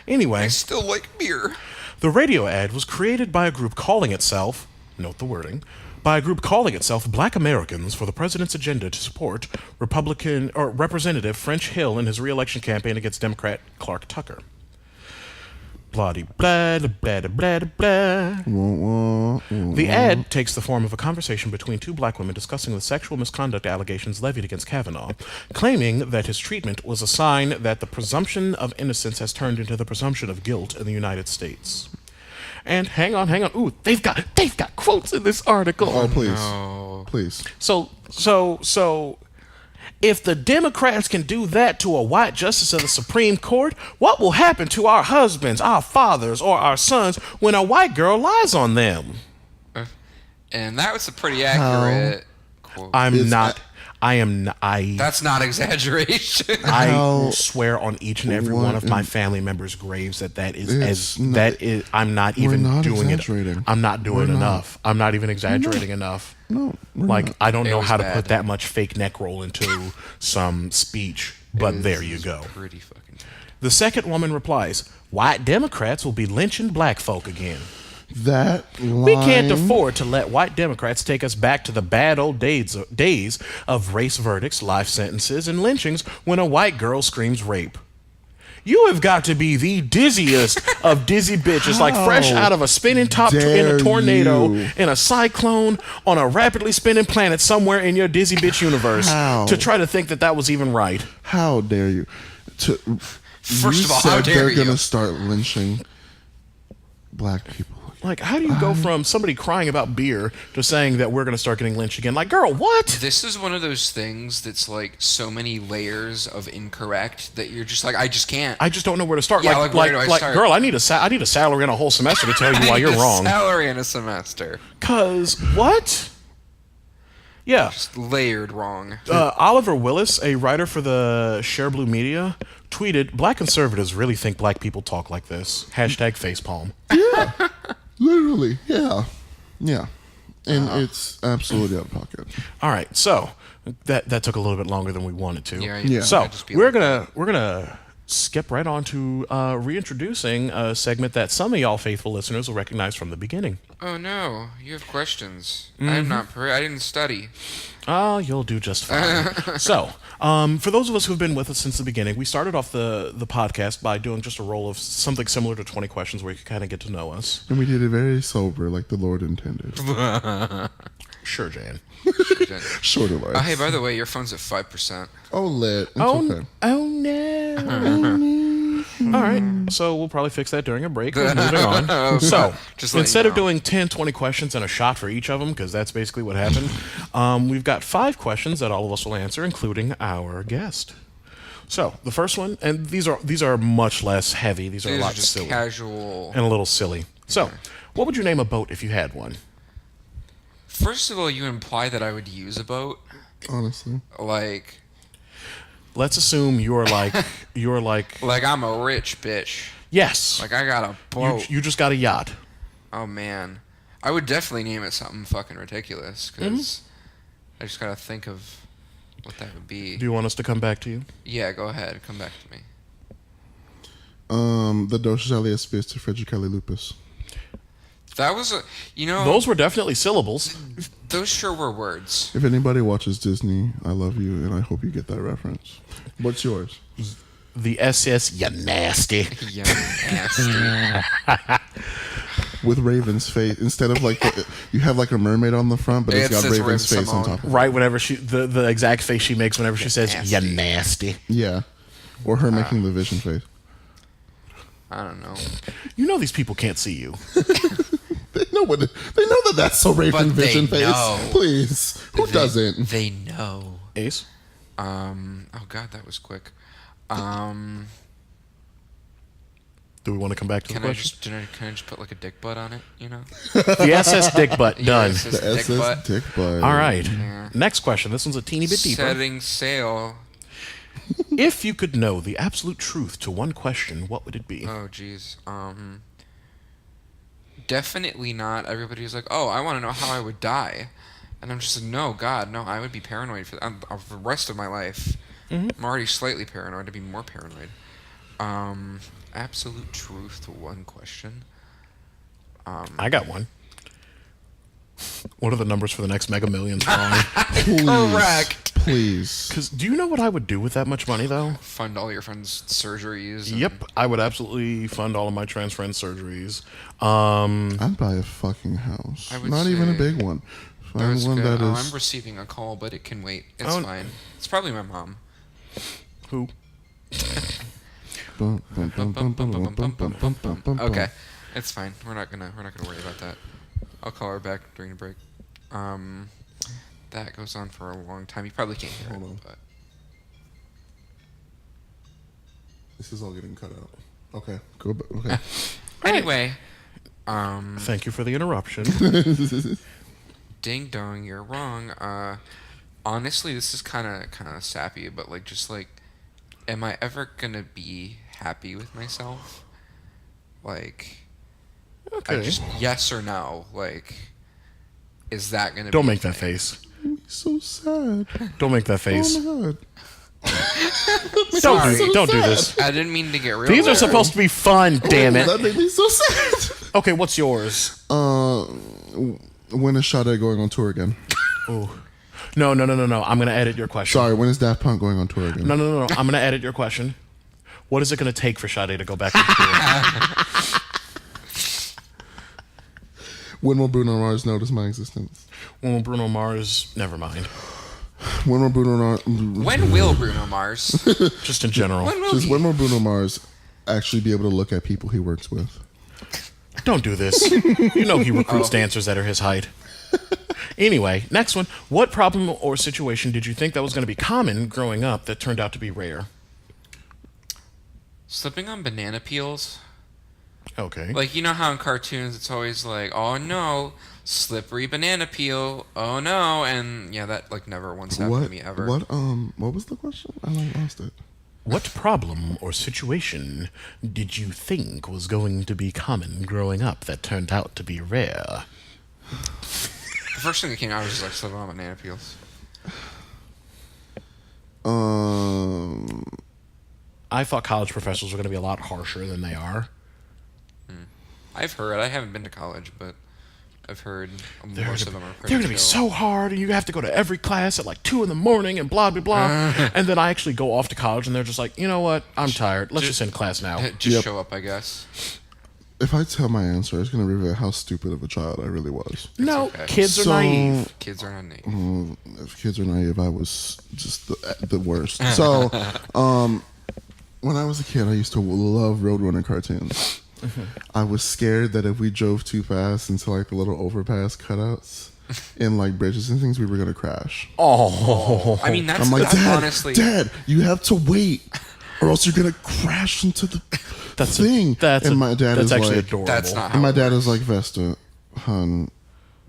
Anyway. I still like beer. The radio ad was created by a group calling itself, note the wording, Black Americans for the President's Agenda to support Representative French Hill in his re-election campaign against Democrat Clark Tucker. Blah blah blah blah blah. The ad takes the form of a conversation between two black women discussing the sexual misconduct allegations levied against Kavanaugh, claiming that his treatment was a sign that the presumption of innocence has turned into the presumption of guilt in the United States. And hang on. Ooh, they've got quotes in this article. Oh, please. No. Please. So if the Democrats can do that to a white justice of the Supreme Court, what will happen to our husbands, our fathers, or our sons when a white girl lies on them? And that was a pretty accurate quote. That's not exaggeration. I swear on each and every one of my family members' graves I'm not even doing it. I'm not doing enough. I'm not even exaggerating enough. No, I don't know how to put that much fake neck roll into some speech, but there you go. Pretty fucking. The second woman replies, "White Democrats will be lynching black folk again. That line, we can't afford to let white Democrats take us back to the bad old days of race verdicts, life sentences, and lynchings when a white girl screams rape. You have got to be the dizziest of dizzy bitches, like fresh out of a spinning top in a tornado, in a cyclone, on a rapidly spinning planet somewhere in your dizzy bitch universe, to try to think that was even right. How dare you? First of all, how dare you? They're going to start lynching black people. Like, how do you go from somebody crying about beer to saying that we're going to start getting lynched again? Like, girl, what? This is one of those things that's like so many layers of incorrect that you're just like, I just can't. I just don't know where to start. Yeah, like where do I start? Girl, I need a salary and a whole semester to tell you why you're wrong. Salary and a semester. 'Cause what? Yeah. Just layered wrong. Oliver Willis, a writer for the Share Blue Media, tweeted, "Black conservatives really think black people talk like this. Hashtag facepalm." Yeah. Literally. Yeah. Yeah. And it's absolutely out of pocket. All right, so that took a little bit longer than we wanted to. Yeah. So we're gonna skip right on to reintroducing a segment that some of y'all faithful listeners will recognize from the beginning. Oh no, you have questions. I'm not I didn't study. Oh, you'll do just fine. So, for those of us who've been with us since the beginning, we started off the podcast by doing just a roll of something similar to 20 questions where you could kind of get to know us. And we did it very sober, like the Lord intended. Sure, Jan. Short of life. Hey, by the way, your phone's at 5%. Oh, lit. It's Oh, okay. oh no. All right, so we'll probably fix that during a break. We're moving on. So, Just let instead you of know. doing 10, 20 questions and a shot for each of them, because that's basically what happened, we've got 5 questions that all of us will answer, including our guest. So, the first one, and these are much less heavy. These are a These lot are just silly casual. and a little silly. So, what would you name a boat if you had one? First of all, you imply that I would use a boat. Honestly. Like Let's assume you're like I'm a rich bitch. yes. Like I got a boat. You just got a yacht. Oh man, I would definitely name it something fucking ridiculous because I just gotta think of what that would be. Do you want us to come back to you? Yeah, go ahead. Come back to me. The Doshas Alias Spears to Frederick Lupus. That was a, Those were definitely syllables. those sure were words. If anybody watches Disney, I love you, and I hope you get that reference. What's yours? The SS, you nasty. Yeah, nasty. With Raven's face instead of like you have like a mermaid on the front, but it's It got says Raven's Raven face on Simone. top of it. Right, whenever the exact face she makes whenever she says, Nasty. you nasty. Yeah, or her making the Vision face. I don't know. You know these people can't see you. They know that that's a Raven But they Vision face. know. Please, who doesn't? They know. Ace? Oh god, that was quick. Do we want to come back to the Can I question? just put like a dick butt on it? The SS dick butt, done. Yes, it's The dick SS butt. dick butt. All right. Yeah. Next question. This one's a teeny bit deeper. Setting sail. If you could know the absolute truth to one question, what would it be? Oh jeez. Definitely not. Everybody's like, oh, I want to know how I would die, and I'm just like, no, God, no. I would be paranoid for the rest of my life. I'm already slightly paranoid. To be more paranoid. Absolute truth to one question. I got one. What are the numbers for the next Mega Millions drawing? Please, Correct. please. Because do you know what I would do with that much money, though? Fund all your friends' surgeries. and- Yep, I would absolutely fund all of my trans friends' surgeries. I'd buy a fucking house. I would Not even a say- big one. That Find was one good. that Oh, is. I'm receiving a call, but it can wait. It's Oh. fine. It's probably my mom. Who? Okay, it's fine. We're not gonna worry about that. I'll call her back during the break. That goes on for a long time. You probably can't hear Hold it, on. but This is all getting cut out. Okay, go back. Okay. anyway, Thank you for the interruption. ding dong, you're wrong. Honestly, this is kind of sappy, but like, just like, am I ever gonna be happy with myself? Like, Okay. yes or no? Like, is that gonna? Don't be a make that thing? face. So sad. Don't make that face. Oh my god. Don't do this. I didn't mean to get real. These are there. supposed to be fun, damn it. That made me so sad. Okay, what's yours? When is Sade going on tour again? Oh. No. I'm going to edit your question. Sorry, when is Daft Punk going on tour again? No. I'm going to edit your question. What is it going to take for Sade to go back to tour? When will Bruno Mars notice my existence? When will Bruno Mars? Never mind. When will Bruno Mars? When will Bruno Mars? Just in general. When will Just he? when will Bruno Mars actually be able to look at people he works with? Don't do this. You know he recruits dancers that are his height. Anyway, next one. What problem or situation did you think that was going to be common growing up that turned out to be rare? Slipping on banana peels. Okay. Like, you know how in cartoons it's always like, oh no, slippery banana peel, oh no, and yeah, that like never once happened to me ever. What was the question? I lost it. What problem or situation did you think was going to be common growing up that turned out to be rare? The first thing that came out was just like slipping on banana peels. I thought college professors were going to be a lot harsher than they are. I've heard. I haven't been to college, but I've heard most of them are pretty They're going to be so hard, and you have to go to every class at like 2 a.m. and blah, blah, blah. And then I actually go off to college, and they're just like, you know what? I'm tired. Let's just end class now. Just show up, I guess. If I tell my answer, it's going to reveal how stupid of a child I really was. No, okay. Kids are naive. Kids are not naive. If kids are naive, I was just the worst. So, when I was a kid, I used to love Roadrunner cartoons. I was scared that if we drove too fast into like the little overpass cutouts in like bridges and things, we were gonna crash. Oh, I mean, that's, I'm like, that's Dad, honestly. Dad, you have to wait, or else you're gonna crash into the thing. And my dad is actually like, adorable. That's not how and my it dad works. is like, Vesta, hun,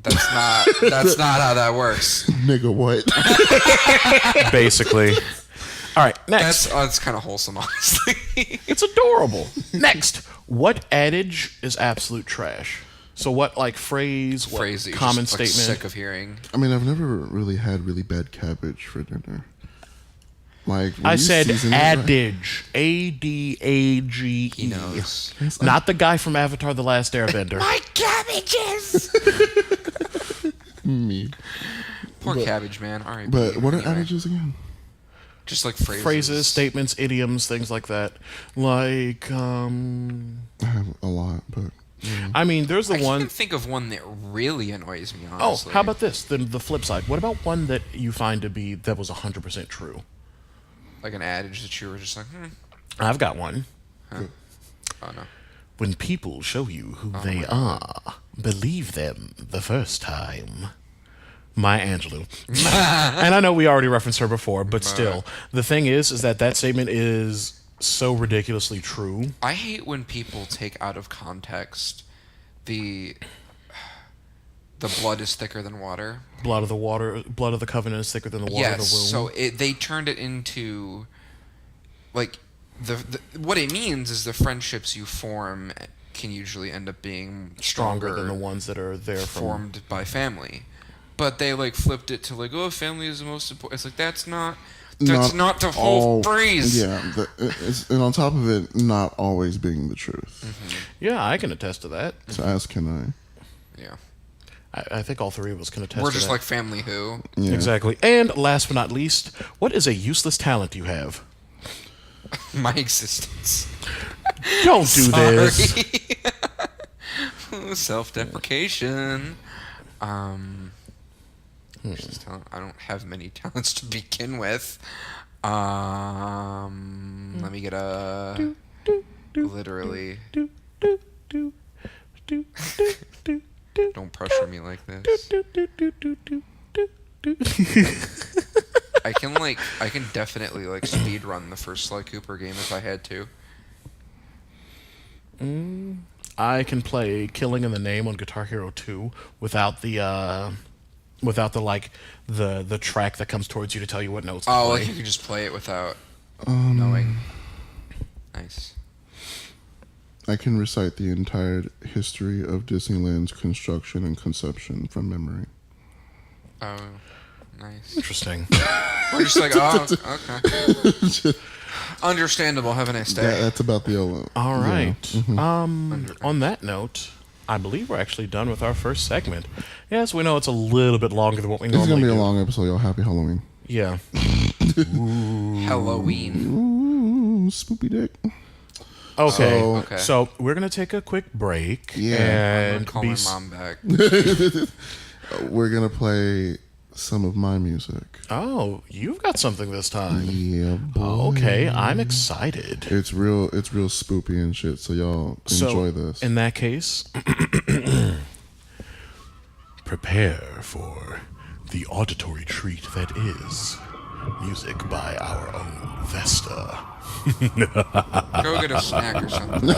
That's not how that works. nigga, what? Basically. All right, next. That's kind of wholesome, honestly. It's adorable. Next, what adage is absolute trash? So what, like, phrase, what Phrase that you're common just, like, statement? sick of hearing. I mean, I've never really had really bad cabbage for dinner. Like I said season it, adage. A-D-A-G-E. He knows. Not the guy from Avatar The Last Airbender. My cabbages! me. Poor cabbage, man. All right. But what are adages again? Just like phrases. Phrases, statements, idioms, things like that. Like, I have a lot, but I mean, there's the I one. can't think of one that really annoys me, Oh, honestly. how about this? The flip side. What about one that you find to be that was 100% true? Like an adage that you were just like, I've got one. oh no. When people show you who they are, believe them the first time. Maya Angelou. And I know we already referenced her before, but still. The thing is that statement is so ridiculously true. I hate when people take out of context the blood is thicker than water. Blood of the covenant is thicker than the water of the womb. So they turned it into like the what it means is the friendships you form can usually end up being stronger than the ones that are there formed by family. But they like flipped it to like, oh, family is the most important. It's like that's not the whole phrase. Yeah, and on top of it, not always being the truth. Mm-hmm. Yeah, I can attest to that. So as can I. Yeah. I think all three of us can attest We're to just that. like Family Who. Yeah. Exactly. And last but not least, what is a useless talent you have? My existence. Don't do this. Self-deprecation. Useless talent. I don't have many talents to begin with. Let me get a literally. Don't pressure me like this. I can definitely like speed run the first Sly Cooper game if I had to. I can play Killing in the Name on Guitar Hero 2 without the track that comes towards you to tell you what notes to Oh, play. like you can just play it without knowing. Nice. I can recite the entire history of Disneyland's construction and conception from memory. Oh, nice. Interesting. We're just like, oh, okay. Understandable. Have a nice day. That's about the old. All right. Mm-hmm. On that note, I believe we're actually done with our first segment. Yes, we know it's a little bit longer than what we It's normally gonna be do. a long episode, y'all. Happy Halloween. Yeah. Halloween. Ooh, spoopy dick. Okay. Okay. So we're gonna take a quick break. Yeah. I'm And gonna call my mom back. We're gonna play some of my music. Oh, you've got something this time. Yeah, boy. Okay, I'm excited. It's real spoopy and shit. So y'all enjoy this. In that case, prepare for the auditory treat that is Music by our own Vesta. Go get a snack or something.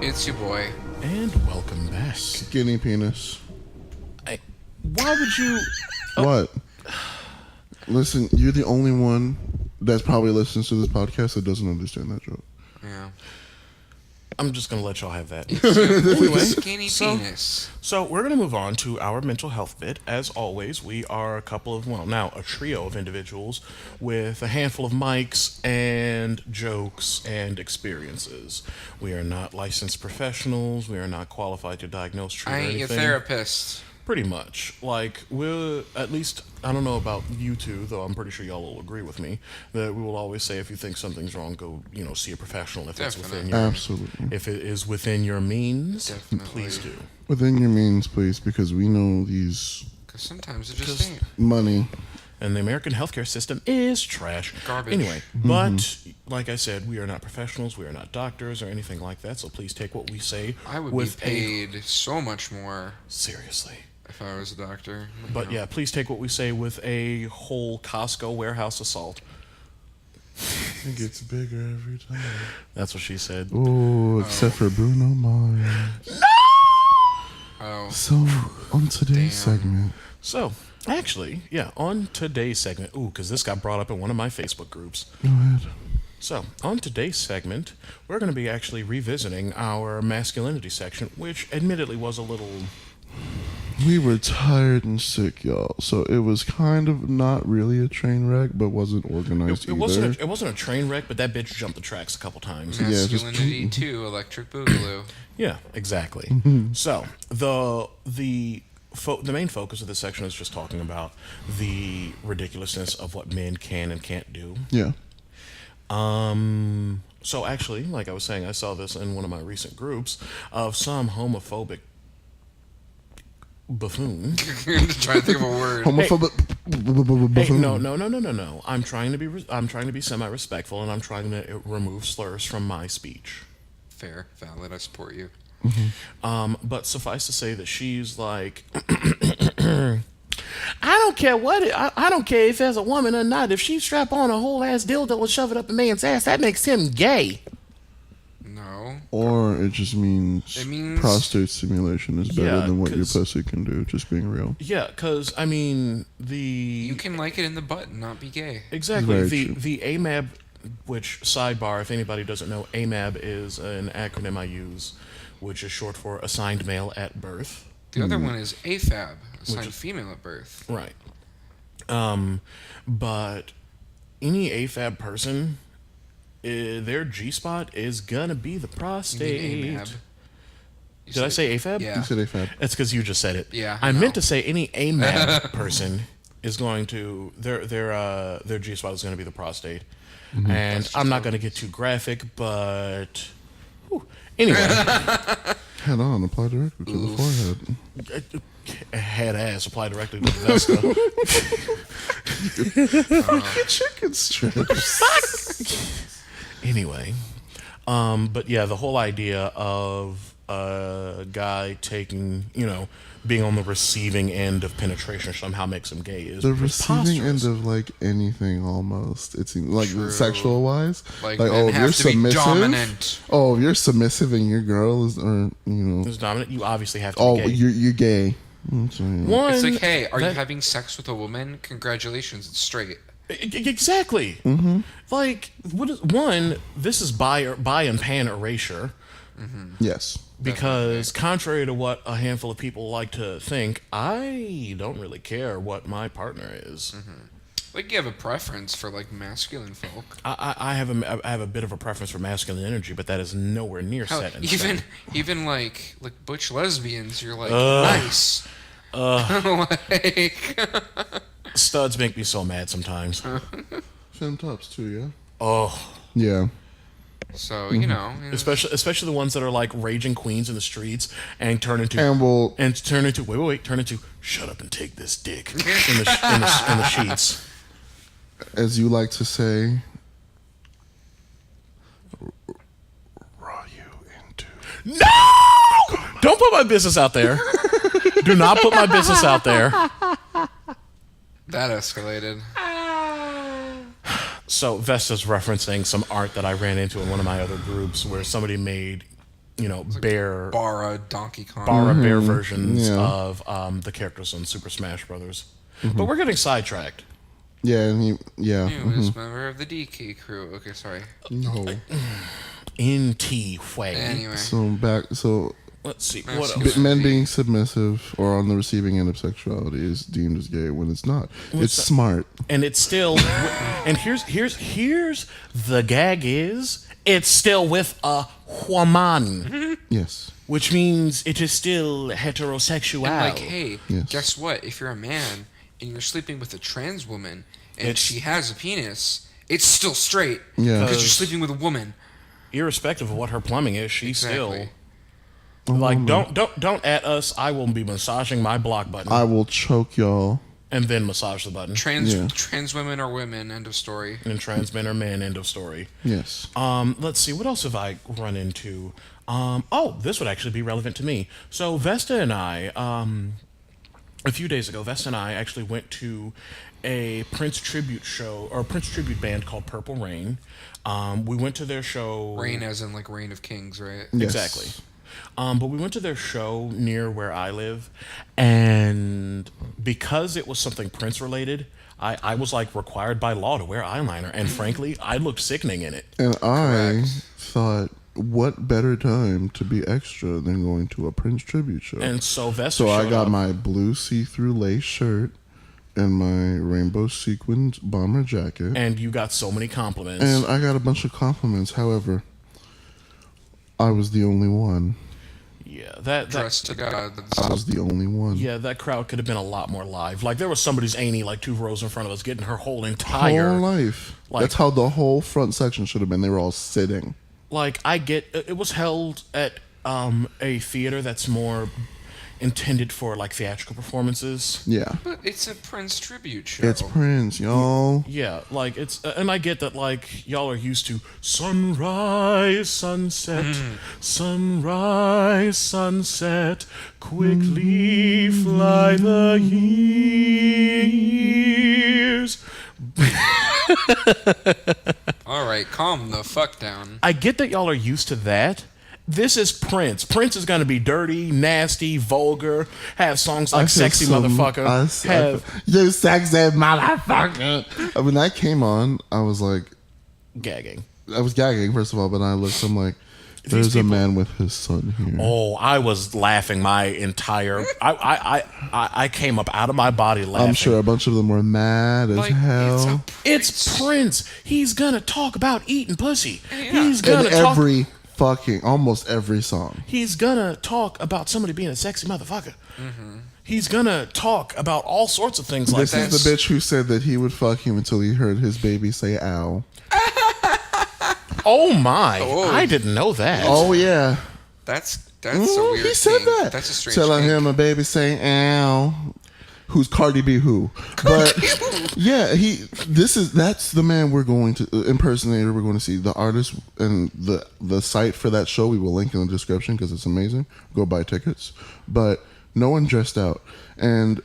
It's your boy. And welcome back. Skinny penis. Why would you... What? Listen, you're the only one that probably listens to this podcast that doesn't understand that joke. Yeah. I'm just going to let y'all have that. Anyway, skinny penis. So we're going to move on to our mental health bit. As always, we are a trio of individuals with a handful of mics and jokes and experiences. We are not licensed professionals. We are not qualified to diagnose, treat, or anything. I ain't your therapist. Pretty much. Like, we'll, at least, I don't know about you two, though I'm pretty sure y'all will agree with me, that we will always say if you think something's wrong, go, see a professional if it's within your... Absolutely. If it is within your means, Definitely. please do. Within your means, please, because we know these... Because sometimes it just ain't. Money. And the American healthcare system is trash. Garbage. Anyway, but like I said, we are not professionals. We are not doctors or anything like that. So please take what we say. I would with be paid so much more seriously. if I was a doctor. But yeah, please take what we say with a whole Costco warehouse of salt. It gets bigger every time. That's what she said. Oh, except for Bruno Mars. Oh. So, on today's segment. So, actually, on today's segment, because this got brought up in one of my Facebook groups. Go ahead. So, on today's segment, we're going to be actually revisiting our masculinity section, which admittedly was a little... We were tired and sick, y'all. So it was kind of not really a train wreck, but wasn't organized either. It wasn't a train wreck, but that bitch jumped the tracks a couple times. Masculinity 2, Electric Boogaloo. Yeah, exactly. So the main focus of this section is just talking about the ridiculousness of what men can and can't do. Yeah. So actually, like I was saying, I saw this in one of my recent groups of some homophobic buffoon. I'm just trying to think of a word. Homophobic Hey, no. I'm trying to be semi-respectful, and I'm trying to remove slurs from my speech. Fair, valid. I support you. But suffice to say that she's like, I don't care I don't care if there's a woman or not. If she strap on a whole ass dildo and shove it up a man's ass, that makes him gay. No. Or it just means, prostate stimulation is better than what your pussy can do, just being real. Yeah, because, I mean, You can like it in the butt and not be gay. Exactly. The AMAB, which, sidebar, if anybody doesn't know, AMAB is an acronym I use, which is short for assigned male at birth. The other one is AFAB, assigned female at birth. Right. But any AFAB person, their G-spot is gonna be the prostate. You mean AMAB? Did I say AFAB? Yeah. You said AFAB. That's because you just said it. Yeah. I meant to say any AMAB person is going to their G-spot is going to be the prostate. And I'm not going to get too graphic, but anyway. Head on, apply directly to the forehead. Head ass, apply directly to the Vesta. Chicken strips. Anyway, but yeah, the whole idea of a guy taking, being on the receiving end of penetration somehow makes him gay is the receiving preposterous. end of like anything almost. It seems like sexual wise. Like oh, if you're submissive. Dominant. Oh, if you're submissive and your girl is, Is dominant, you obviously have to oh, be gay. you're gay. One, It's like, hey, are you having sex with a woman? Congratulations, it's straight. Exactly. Mm-hmm. Like, this is bi and pan erasure. Yes. Because contrary to what a handful of people like to think, I don't really care what my partner is. Like, you have a preference for, like, masculine folk. I have a bit of a preference for masculine energy, but that is nowhere near Hell, set in stone. even like butch lesbians, you're like, nice. Like, Studs make me so mad sometimes. Femme tops too, yeah. Oh. Yeah. so Especially the ones that are like raging queens in the streets and turn into shut up and take this dick in the sheets. As you like to say, raw you into. No! Don't put my business out there. Do not put my business out there. that escalated. So Vesta's referencing some art that I ran into in one of my other groups where somebody made, bear Bara Donkey Kong. bear versions of the characters on Super Smash Brothers. But we're getting sidetracked. Yeah, and He was member of the DK crew. Okay, sorry. No. In T way. Anyway. So Let's see. Masculine. What else? men being submissive or on the receiving end of sexuality is deemed as gay when it's not. It's smart. And it's still and here's the gag is it's still with a woman. Yes. Which means it is still heterosexual. And like, hey, Yes. guess what? If you're a man and you're sleeping with a trans woman and It's- she has a penis, it's still straight. Yeah. Because you're sleeping with a woman. Irrespective of what her plumbing is, she's Exactly. still like don't at us. I will be massaging my block button I will choke y'all. and then massage the button. Trans women are women. End of story. And trans men are men. End of story. Yes. Let's see. What else have I run into? This would actually be relevant to me. So Vesta and I, a few days ago, Vesta and I actually went to a Prince tribute show or Prince tribute band called Purple Rain. We went to their show. Reign as in like Reign of Kings, right? Yes. Exactly. But we went to their show near where I live, and because it was something Prince related, I was like required by law to wear eyeliner, and frankly, I looked sickening in it. And I Correct. thought, what better time to be extra than going to a Prince tribute show? And so Vesta So I showed got up. my blue see-through lace shirt and my rainbow sequined bomber jacket. And you got so many compliments. And I got a bunch of compliments. However, I was the only one. Yeah, that Dressed to God. I was the only one. yeah, that crowd could have been a lot more live. Like there was somebody's Annie like 2 rows in front of us getting her whole entire Whole life. like- That's how the whole front section should have been. They were all sitting. like I get it was held at a theater that's more intended for like theatrical performances. Yeah. But it's a Prince tribute show. It's Prince, y'all. Yeah, like it's, and I get that like y'all are used to sunrise, sunset, sunrise, sunset, quickly fly the years. All right, calm the fuck down. I get that y'all are used to that. This is Prince. Prince is gonna be dirty, nasty, vulgar, have songs like "Sexy Motherfucker." You sexy motherfucker. When that came on, I was like, gagging. I was gagging first of all, but I looked. I'm like, there's a man with his son here. Oh, I was laughing my entire. I came up out of my body laughing. I'm sure a bunch of them were mad as hell. It's Prince. He's gonna talk about eating pussy. He's gonna talk almost every song. He's gonna talk about somebody being a sexy motherfucker. He's gonna talk about all sorts of things like that. This is the bitch who said that he would fuck him until he heard his baby say "ow." Oh my! Oh. I didn't know that. Oh yeah, that's a weird. He said thing. that. That's a strange. Telling him a baby saying "ow." Who's Cardi B? Who? But yeah, that's the man we're going to impersonator. We're going to see the artist and the site for that show. We will link in the description because it's amazing. Go buy tickets. But no one dressed out. And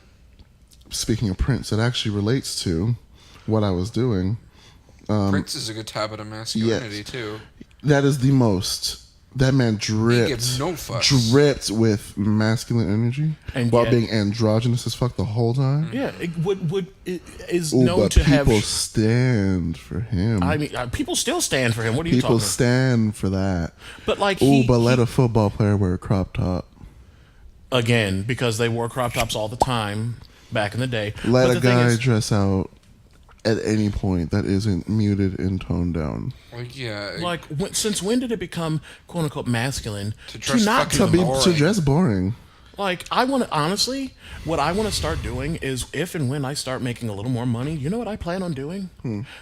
speaking of Prince, it actually relates to what I was doing. Prince is a good habit of masculinity too. That is the most. That man dripped. He gives no fucks. Dripped with masculine energy and while being androgynous as fuck the whole time. Yeah, it is known to have. People stand for him. I mean, people still stand for him. What are you talking about? People stand for that. But like, let a football player wear a crop top. Again, because they wore crop tops all the time back in the day. Let a guy dress out at any point that isn't muted and toned down. Well, yeah. Like, since when did it become "quote unquote" masculine to dress to dress boring? Like, I want to honestly, what I want to start doing is, if and when I start making a little more money, you know what I plan on doing?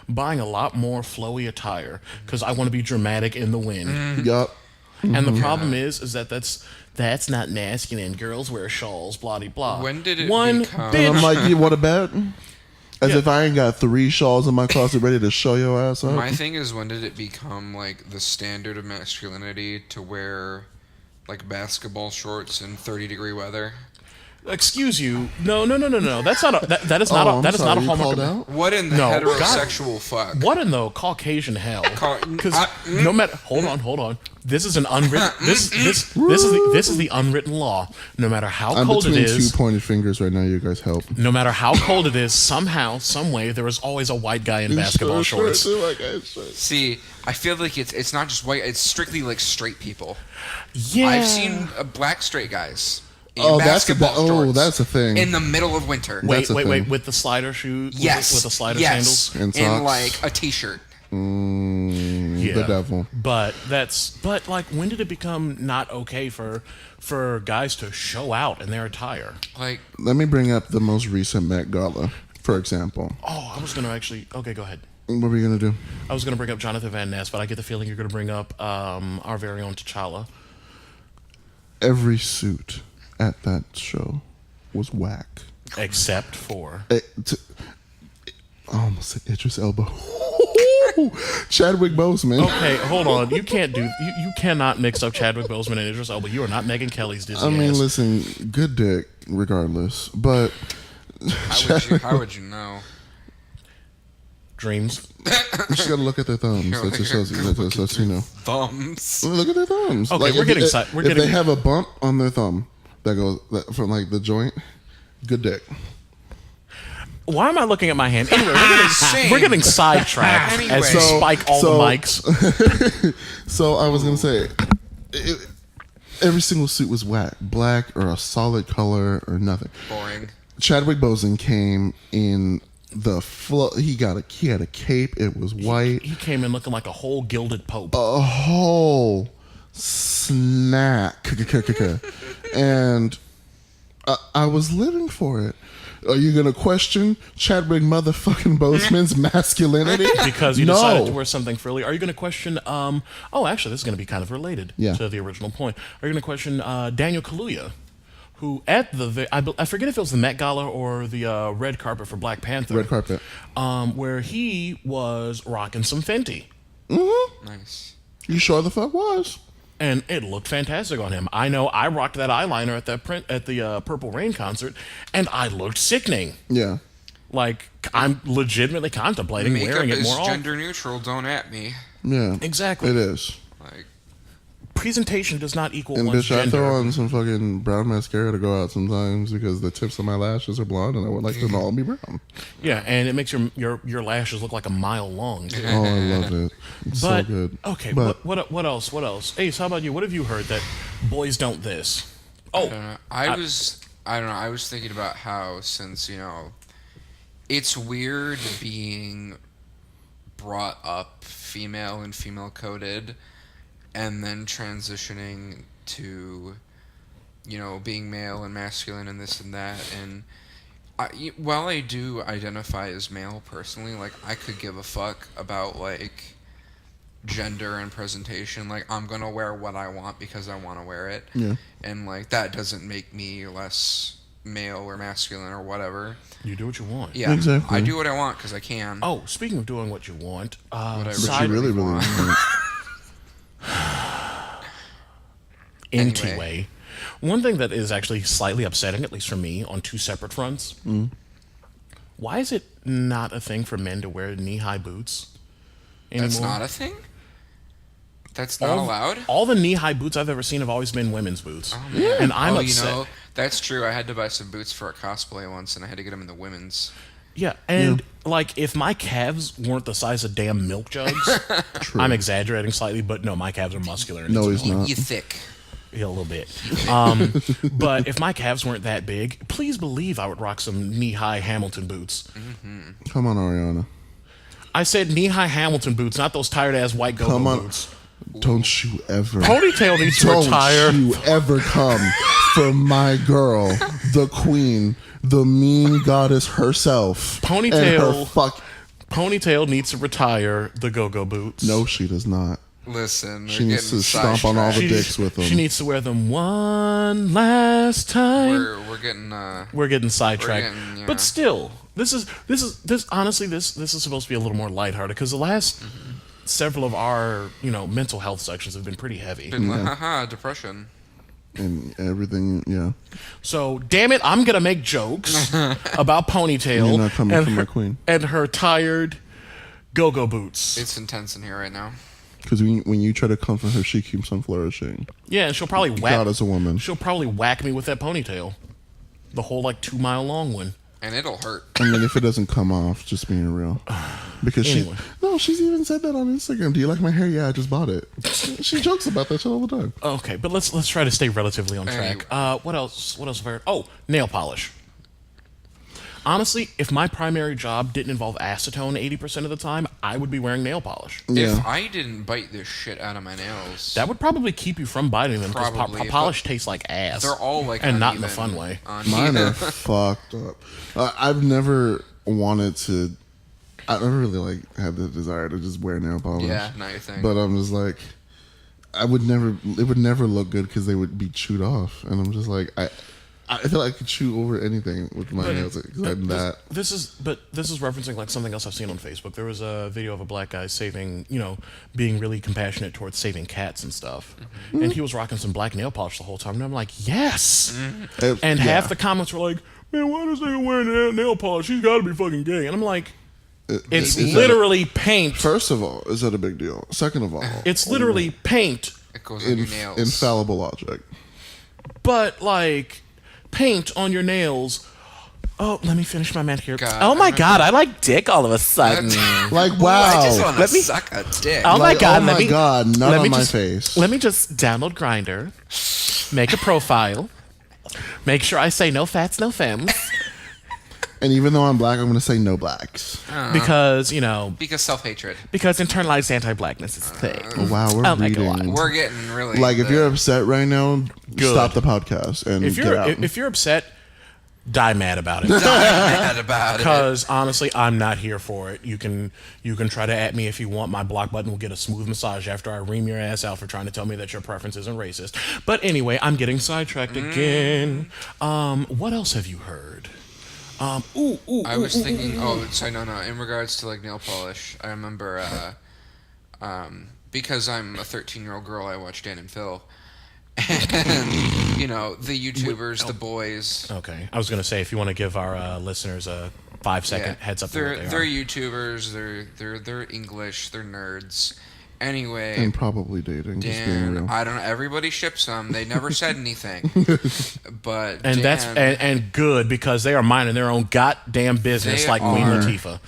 Buying a lot more flowy attire because I want to be dramatic in the wind. Yup. And the problem is that that's not masculine. Girls wear shawls, blah de blah. When did it become? I'm like, you want to bet? As if I ain't got 3 shawls in my closet ready to show your ass up. My thing is, when did it become like the standard of masculinity to wear like basketball shorts in 30-degree weather? Excuse you. No. That's not a that is not a hallmark. What in the heterosexual fuck? What in the Caucasian hell? Because no matter hold on. This is an unwritten this is the unwritten law. No matter how cold it is. I'm between 2 pointed fingers right now. You guys help. No matter how cold it is, somehow, some way, there is always a white guy in basketball shorts. See, I feel like it's not just white. It's strictly like straight people. Yeah, I've seen black straight guys. That's a thing. In the middle of winter. Wait, with the slider shoes? Yes. With the slider sandals? And socks. And like a t-shirt. The devil. But like, when did it become not okay for guys to show out in their attire? Like, let me bring up the most recent Met Gala, for example. Oh, I was going to actually... Okay, go ahead. What were you going to do? I was going to bring up Jonathan Van Ness, but I get the feeling you're going to bring up our very own T'Challa. Every suit at that show was whack. Except for... I almost said Idris Elba. Chadwick Boseman. Okay, hold on. You cannot mix up Chadwick Boseman and Idris Elba. You are not Megyn Kelly's Disney. I mean, ass. listen, good dick, regardless. But how would you know? Dreams. You just gotta look at their thumbs. That just shows you know. Thumbs. Look at their thumbs. Okay, like, we're getting. If they have a bump on their thumb that goes from like the joint, good dick. Why am I looking at my hand? Anyway, we're getting sidetracked as we spike all the mics. So I was going to say, every single suit was whack. Black or a solid color or nothing. Boring. Chadwick Boseman came in the he had a cape. It was white. He came in looking like a whole gilded pope. A whole snack. And I was living for it. Are you going to question Chadwick motherfucking Boseman's masculinity? Because you decided to wear something frilly. Are you going to question, actually, this is going to be kind of related to the original point. Are you going to question Daniel Kaluuya who at the I forget if it was the Met Gala or the red carpet for Black Panther. Red carpet. Where he was rocking some Fenty. Mm-hmm. Nice. You sure the fuck was? And it looked fantastic on him. I know I rocked that eyeliner at the Purple Rain concert, and I looked sickening. Yeah. Like, I'm legitimately contemplating wearing it more Makeup is often. gender neutral. Don't at me. Yeah. Exactly. It is. Like, presentation does not equal And one's bitch, I gender. throw on some fucking brown mascara to go out sometimes because the tips of my lashes are blonde and I would like them to all be brown. Yeah, and it makes your lashes look like a mile long. Too. Oh, I love it. It's so good. Okay, But what else? What else? Ace, how about you? What have you heard that boys don't this? I don't know. I don't know. I was thinking about how, since, you know, it's weird being brought up female and female coded and then transitioning to, you know, being male and masculine and this and that. And while I do identify as male personally, like, I could give a fuck about, like, gender and presentation. Like, I'm gonna wear what I want because I want to wear it. Yeah. And, like, that doesn't make me less male or masculine or whatever. You do what you want. Yeah, Exactly. I do what I want because I can. Oh, speaking of doing what you want, What I But side you really want. anyway, one thing that is actually slightly upsetting, at least for me, on two separate fronts. Why is it not a thing for men to wear knee-high boots anymore? That's not a thing? That's not allowed? All the knee-high boots I've ever seen have always been women's boots. Oh, man. And I'm upset. You know, that's true. I had to buy some boots for a cosplay once, and I had to get them in the women's. Yeah, and like if my calves weren't the size of damn milk jugs, I'm exaggerating slightly, but no, my calves are muscular. And No, it's he's not. You thick. Yeah, a little bit. But if my calves weren't that big, please believe I would rock some knee-high Hamilton boots. Come on, Ariana. I said knee-high Hamilton boots, not those tired-ass white go-go Come on. boots. Don't you ever. Ponytail needs to Don't retire. you ever come for my girl, the queen, the mean goddess herself. Ponytail. And her fuck. Ponytail needs to retire the go-go boots. No, she does not. Listen, She needs to stomp on all the dicks with them. She needs to wear them one last time. We're getting We're getting sidetracked, getting, yeah. but still, this is honestly this is supposed to be a little more lighthearted because the last several of our mental health sections have been pretty heavy. depression. And everything, yeah. So damn it, I'm gonna make jokes about Ponytail You're not coming and for my her, queen. and her tired go-go boots. It's intense in here right now. Because when you try to comfort her, she keeps on flourishing. Yeah, and she'll probably whack. God is a woman. She'll probably whack me with that ponytail, the whole 2 mile long one. And it'll hurt. I mean, if it doesn't come off, just being real. Because Anyway. she's even said that on Instagram. Do you like my hair? Yeah, I just bought it. She jokes about that shit all the time. Okay, but let's try to stay relatively on track. Anyway. What else have I heard? Oh, nail polish. Honestly, if my primary job didn't involve acetone 80% of the time, I would be wearing nail polish. Yeah. If I didn't bite this shit out of my nails, That would probably keep you from biting them because Probably, polish tastes like ass. they're all like and not in the uneven fun way. on Mine you. are fucked up. I've never wanted to. I never really had the desire to just wear nail polish. Yeah, not your thing. But I'm just like, I would never. It would never look good because they would be chewed off, and I'm just like, I feel like I could chew over anything with my nails. I'm that. This is referencing something else I've seen on Facebook. There was a video of a black guy saving, being really compassionate towards saving cats and stuff. Mm-hmm. And he was rocking some black nail polish the whole time. And I'm like, yes! Mm-hmm. And half the comments were like, man, why does he wear nail polish? He's got to be fucking gay. And I'm like, it's is literally paint. First of all, is that a big deal? Second of all, It's literally paint, It goes on your nails. infallible logic. but paint on your nails. Oh, let me finish my manicure. God, Oh my I god, I like dick all of a sudden. Like, wow. I just want Let to me- suck a dick. Oh my Like, god, oh let my me God, nut let on me my just- face. Let me just download Grindr, make a profile, make sure I say no fats, no femmes, And even though I'm black, I'm going to say no blacks. because Because self-hatred. because internalized anti-blackness is the thing. Oh, wow, we're Oh my reading. God. We're getting really... Like, if you're upset right now, Good. stop the podcast and If get out. you're upset, die mad about it. Die mad about it. Because honestly, I'm not here for it. You can try to at me if you want. My block button will get a smooth massage after I ream your ass out for trying to tell me that your preference isn't racist. But anyway, I'm getting sidetracked again. What else have you heard? I was thinking. Oh, sorry, no. In regards to like nail polish, I remember because I'm a 13-year-old girl, I watch Dan and Phil. And, you know, the YouTubers, the boys. Okay. I was going to say, if you want to give our listeners a 5-second heads up. They're YouTubers. They're English. They're nerds. Anyway. And probably dating. Just being real. I don't know. Everybody ships them. They never said anything. But and Dan, that's good, because they are minding their own goddamn business like Queen Latifah.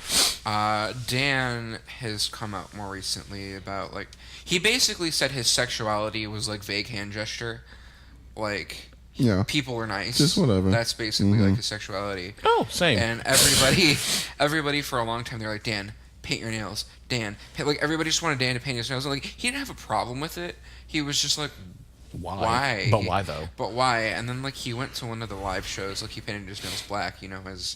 Dan has come out more recently about, like, he basically said his sexuality was like vague hand gesture, like people are nice, just whatever. That's basically like his sexuality. Oh, same. And everybody for a long time they're like, Dan, paint your nails. Dan, like everybody just wanted Dan to paint his nails. And like he didn't have a problem with it. He was just like, why? But why though? But why? And then like he went to one of the live shows, like he painted his nails black. You know, as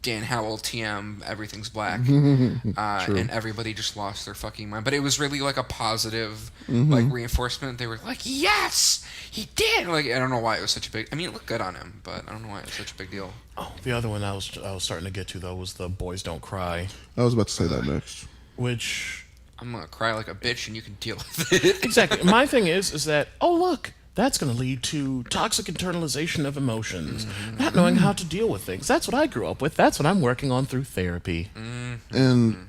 Dan Howell TM, everything's black, and everybody just lost their fucking mind. But it was really like a positive, like reinforcement. They were like, "Yes, he did!" Like I don't know why it was such a big. I mean, it looked good on him, but I don't know why it was such a big deal. Oh, the other one I was starting to get to though was the Boys Don't Cry. I was about to say that next. Which I'm gonna cry like a bitch, and you can deal with it. Exactly. My thing is that look. That's going to lead to toxic internalization of emotions, not knowing how to deal with things. That's what I grew up with. That's what I'm working on through therapy. And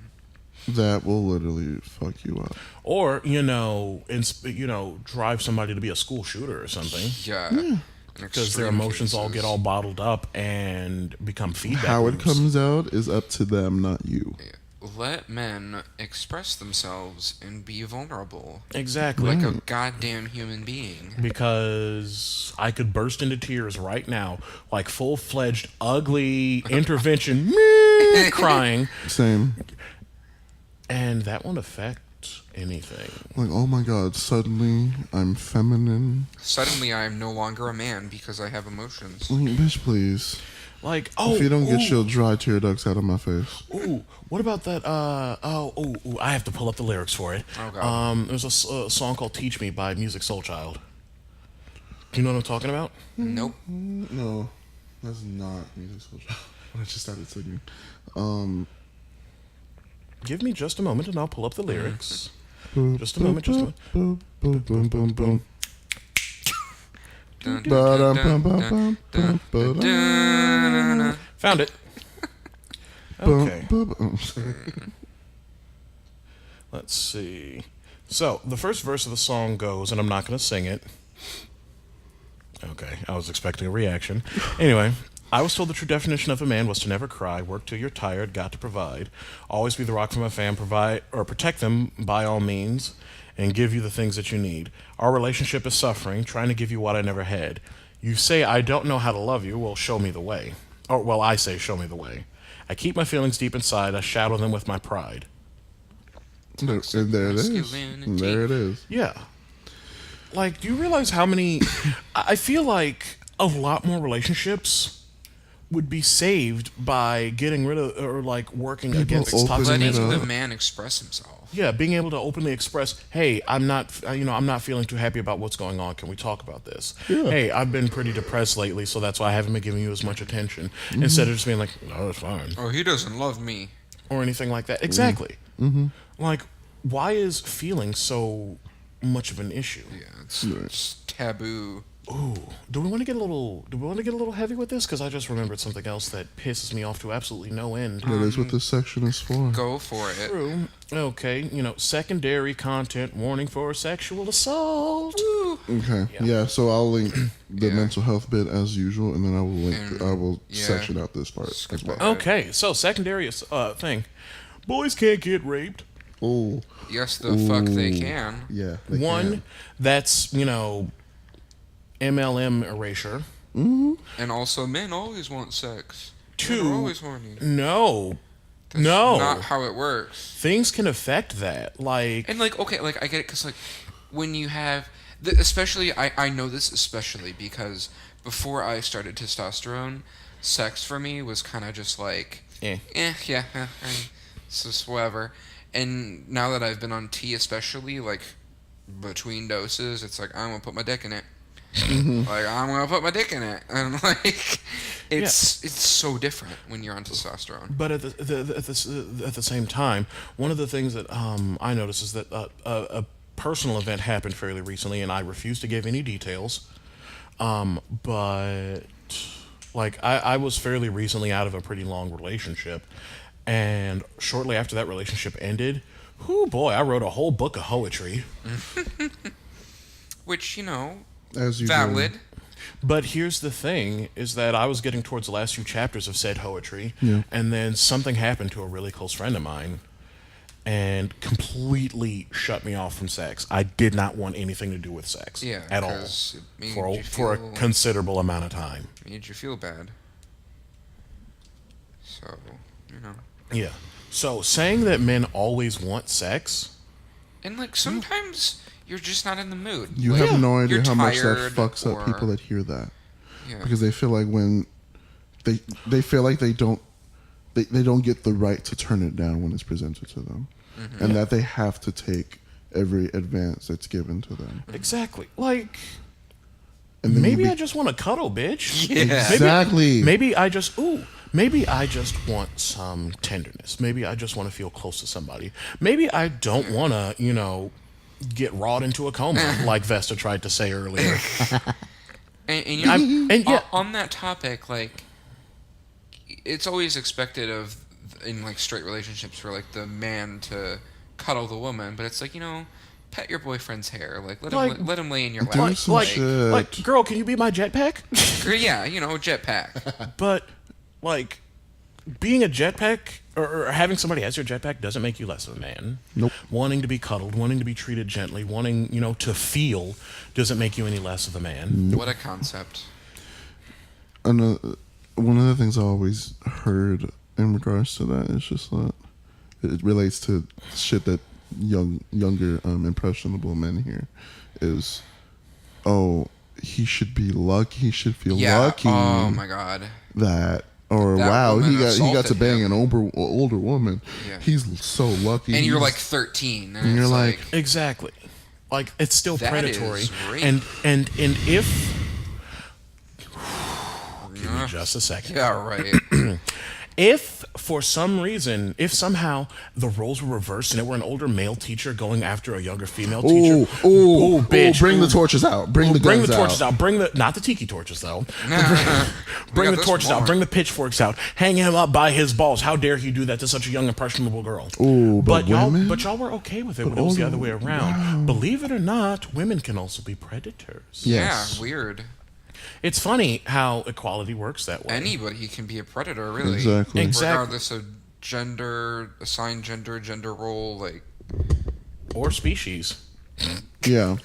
that will literally fuck you up. Or, drive somebody to be a school shooter or something. Yeah. Because their emotions all get all bottled up and become feedback How loops. it comes out is up to them, not you. Yeah. Let men express themselves and be vulnerable. Exactly. Like a goddamn human being. Because I could burst into tears right now, like full-fledged, ugly intervention, crying. Same. And that won't affect anything. Like, oh my god, suddenly I'm feminine. Suddenly I'm no longer a man because I have emotions. Like, bitch, please. Like, if you don't get your dry tear ducts out of my face. Ooh, what about that? I have to pull up the lyrics for it. Oh god. There's a song called "Teach Me" by Music Soul Child. Do you know what I'm talking about? Nope. No, that's not Music Soul Child. I just started singing. Give me just a moment, and I'll pull up the lyrics. Boop, Just a moment. Just a moment. boop, boom, boom, boom. Dun, Found it. Okay. Let's see. So, the first verse of the song goes, and I'm not going to sing it. Okay, I was expecting a reaction. Anyway, I was told the true definition of a man was to never cry, work till you're tired, got to provide, always be the rock for my fam, provide or protect them by all means, and give you the things that you need. Our relationship is suffering, trying to give you what I never had. You say I don't know how to love you, well, show me the way. Or, well, I say show me the way. I keep my feelings deep inside, I shadow them with my pride. And there it is. And there it is. Yeah. Like, do you realize how many... I feel like a lot more relationships would be saved by getting rid of, or like working against toxic... Letting the man express himself. Yeah, being able to openly express, hey, I'm not feeling too happy about what's going on. Can we talk about this? Yeah. Hey, I've been pretty depressed lately, so that's why I haven't been giving you as much attention. Instead of just being like, no, it's fine. Oh, he doesn't love me. Or anything like that. Exactly. Like, why is feeling so much of an issue? Yeah, it's taboo. Ooh, do we want to get a little heavy with this? Because I just remembered something else that pisses me off to absolutely no end. That is what this section is for. Go for it. True. Okay, secondary content warning for sexual assault. Okay. Yeah. So I'll link the mental health bit as usual, and then I will link. I will section out this part as well. Okay. So secondary thing. Boys can't get raped. Oh. Yes, the fuck they can. Yeah. One, that's MLM erasure. And also, men always want sex. Two, they're always horny. No. That's not how it works. Things can affect that. Like, and like, okay, like I get it, because like when you have Especially, I know this especially because before I started testosterone, sex for me was kind of just like, it's just whatever. And now that I've been on T, especially, like, between doses, it's like, I'm going to put my dick in it. Like, I'm going to put my dick in it. And, like, it's so different when you're on testosterone. But at the same time, one of the things that I noticed is that a personal event happened fairly recently, and I refuse to give any details. But like I was fairly recently out of a pretty long relationship, and shortly after that relationship ended, whoo boy, I wrote a whole book of poetry. Which, you know, as you valid. do. But here's the thing, is that I was getting towards the last few chapters of said poetry, and then something happened to a really close friend of mine, and completely shut me off from sex. I did not want anything to do with sex at all for a considerable amount of time. It made you feel bad. So, you know. Yeah. So saying that men always want sex, and like sometimes you're just not in the mood. You like, have no idea how much that tired fucks up people that hear that. Yeah. Because they feel like when they feel like they don't get the right to turn it down when it's presented to them. And that they have to take every advance that's given to them. Exactly. Like, and then maybe I just want to cuddle, bitch. Yeah. Exactly. Maybe I just want some tenderness. Maybe I just want to feel close to somebody. Maybe I don't want to, you know, get wrought into a coma like Vesta tried to say earlier. On that topic, like, it's always expected of, in like straight relationships, for like the man to cuddle the woman, but it's like, you know, pet your boyfriend's hair, like let him lay in your lap, like girl, can you be my jetpack? Yeah, you know, jetpack. But like being a jetpack or having somebody as your jetpack doesn't make you less of a man. Nope. Wanting to be cuddled, wanting to be treated gently, wanting, you know, to feel doesn't make you any less of a man. Nope. What a concept. One of the things I always heard in regards to that is just that it relates to shit that younger impressionable men hear is, oh, he should be lucky, he should feel lucky. Oh my god. That wow, he got to bang an older woman. Yeah. He's so lucky. And you're like 13, and you're like exactly, like it's still predatory. Rape. And if give me just a second. Yeah, right. If for some reason, if somehow the roles were reversed and it were an older male teacher going after a younger female teacher, bitch, bring the torches out. Bring the torches out. Bring the not the tiki torches though. Bring the torches out. Bring the pitchforks out. Hang him up by his balls. How dare he do that to such a young impressionable girl? Ooh, but y'all were okay with it when it was the other way around. Wow. Believe it or not, women can also be predators. Yes. Yeah, weird. It's funny how equality works that way. Anybody can be a predator, really. Exactly. Regardless of gender, assigned gender role, like, or species. Yeah.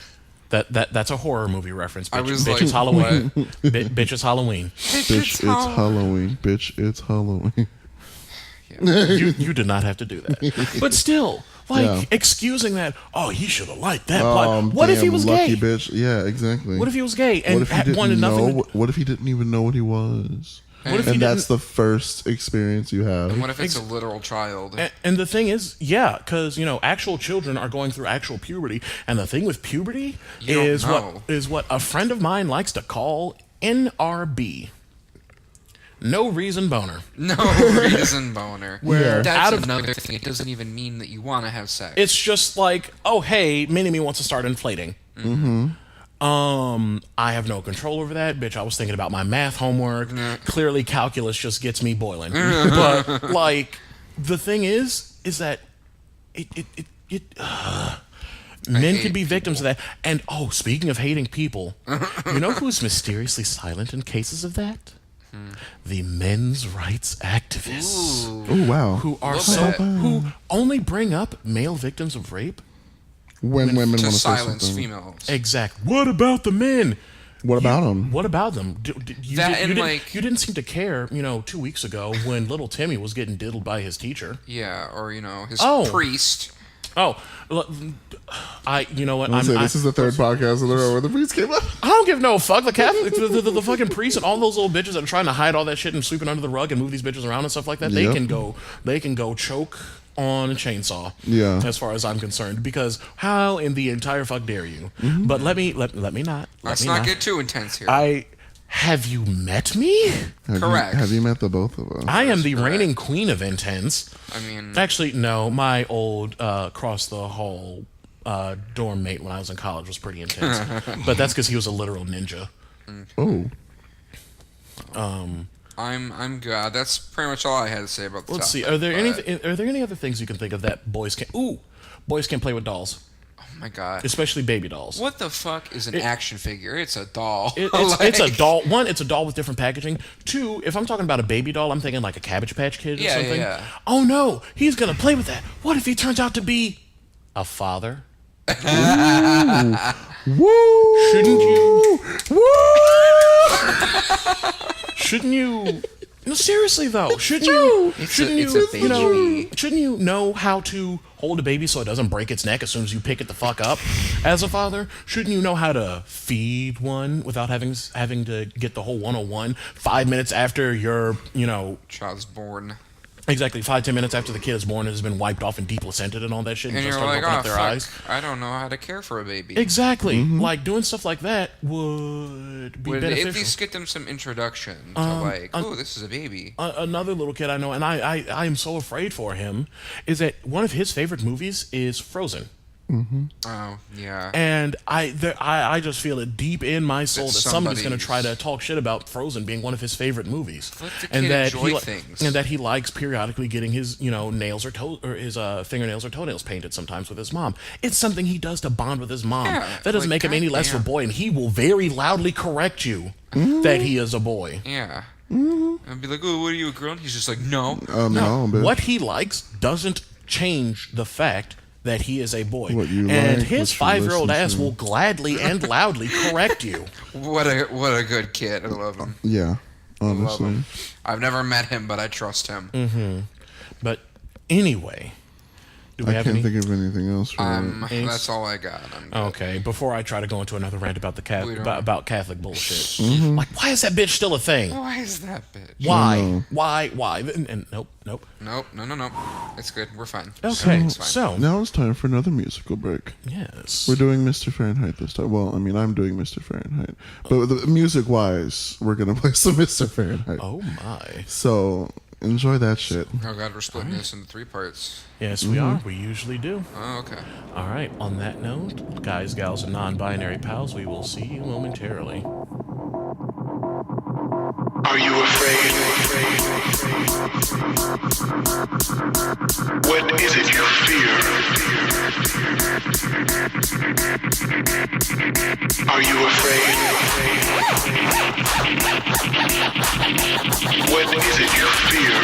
That's a horror movie reference. Bitch, I was bitch, like, it's Halloween. Bitch, it's Halloween. Bitch, it's Halloween. Bitch, it's Halloween. Yeah. You did not have to do that. But still, like, excusing that, oh, he should have liked that. What if he was lucky gay? Bitch. Yeah, exactly. What if he was gay and what if he didn't wanted nothing? What if he didn't even know what he was? What if and that's the first experience you have? And what if it's a literal child? And the thing is, yeah, because, you know, actual children are going through actual puberty. And the thing with puberty is what a friend of mine likes to call NRB. No reason boner. No reason boner. Where that's another thing. It doesn't even mean that you want to have sex. It's just like, oh, hey, Mini-Me wants to start inflating. Mm-hmm. I have no control over that, bitch. I was thinking about my math homework. Clearly, calculus just gets me boiling. But like, the thing is that men could be victims of that. And speaking of hating people, you know who's mysteriously silent in cases of that? The men's rights activists. Oh wow! Who are who only bring up male victims of rape when women want to silence females. Exactly. What about the men? What about them? What about them? You didn't seem to care, 2 weeks ago when little Timmy was getting diddled by his teacher. Yeah, or his priest. Oh, you know what? This is the third podcast in a row where the priest came up. I don't give no fuck. The Catholic, the fucking priests and all those little bitches that are trying to hide all that shit and sweeping under the rug and move these bitches around and stuff like that. They can go choke on a chainsaw. Yeah. As far as I'm concerned, because how in the entire fuck dare you? Mm-hmm. But let me not. Let's not get too intense here. Have you met me? Correct. Have you met the both of us? I am the reigning queen of intense. I mean... Actually, no. My old cross the hall dorm mate when I was in college was pretty intense. But that's because he was a literal ninja. Oh. I'm good. That's pretty much all I had to say about the Let's topic. see. Are there any other things you can think of that boys can play with dolls? Oh my god. Especially baby dolls. What the fuck is an action figure? It's a doll. It's a doll. One, it's a doll with different packaging. Two, if I'm talking about a baby doll, I'm thinking like a Cabbage Patch Kid or something. Yeah. Oh no, he's gonna play with that. What if he turns out to be a father? Woo! Shouldn't you? Woo! Shouldn't you? No, seriously though, shouldn't you? Shouldn't you know how to hold a baby so it doesn't break its neck as soon as you pick it the fuck up? As a father, shouldn't you know how to feed one without having to get the whole 101 5 minutes after your child's born? Exactly, 5-10 minutes after the kid is born and has been wiped off and deplacented and all that shit, and you're just start like, opening up their eyes. I don't know how to care for a baby. Exactly, like doing stuff like that would be beneficial. At least get them some introduction to this is a baby. Another little kid I know, and I am so afraid for him, is that one of his favorite movies is Frozen. Mm-hmm. Oh yeah. And I just feel it deep in my soul that somebody's going to try to talk shit about Frozen being one of his favorite movies, and that he likes periodically getting his nails or his fingernails or toenails painted sometimes with his mom. It's something he does to bond with his mom. Yeah, that doesn't make him any less of a boy, and he will very loudly correct you that he is a boy. Yeah. I'd be like, oh, what are you, a girl? And he's just like, no. No. What he likes doesn't change the fact that he is a boy. And his 5-year-old ass will gladly and loudly correct you. What a good kid. I love him. Yeah, honestly. I love him. I've never met him, but I trust him. Mm-hmm. But anyway, do we have can't think of anything else. That's all I got. Okay, before I try to go into another rant about about Catholic bullshit. Mm-hmm. Like, why is that bitch still a thing? Why is that bitch? Why? And nope. No. It's good. We're fine. Okay, so now it's time for another musical break. Yes. We're doing Mr. Fahrenheit this time. Well, I mean, I'm doing Mr. Fahrenheit. But music-wise, we're going to play some Mr. Fahrenheit. Oh, my. So, enjoy that shit. Oh, God, we're splitting this into 3 parts. Yes, we are. We usually do. Oh, okay. All right. On that note, guys, gals, and non-binary pals, we will see you momentarily. Are you afraid? What is it you fear? Are you afraid? What is it you fear?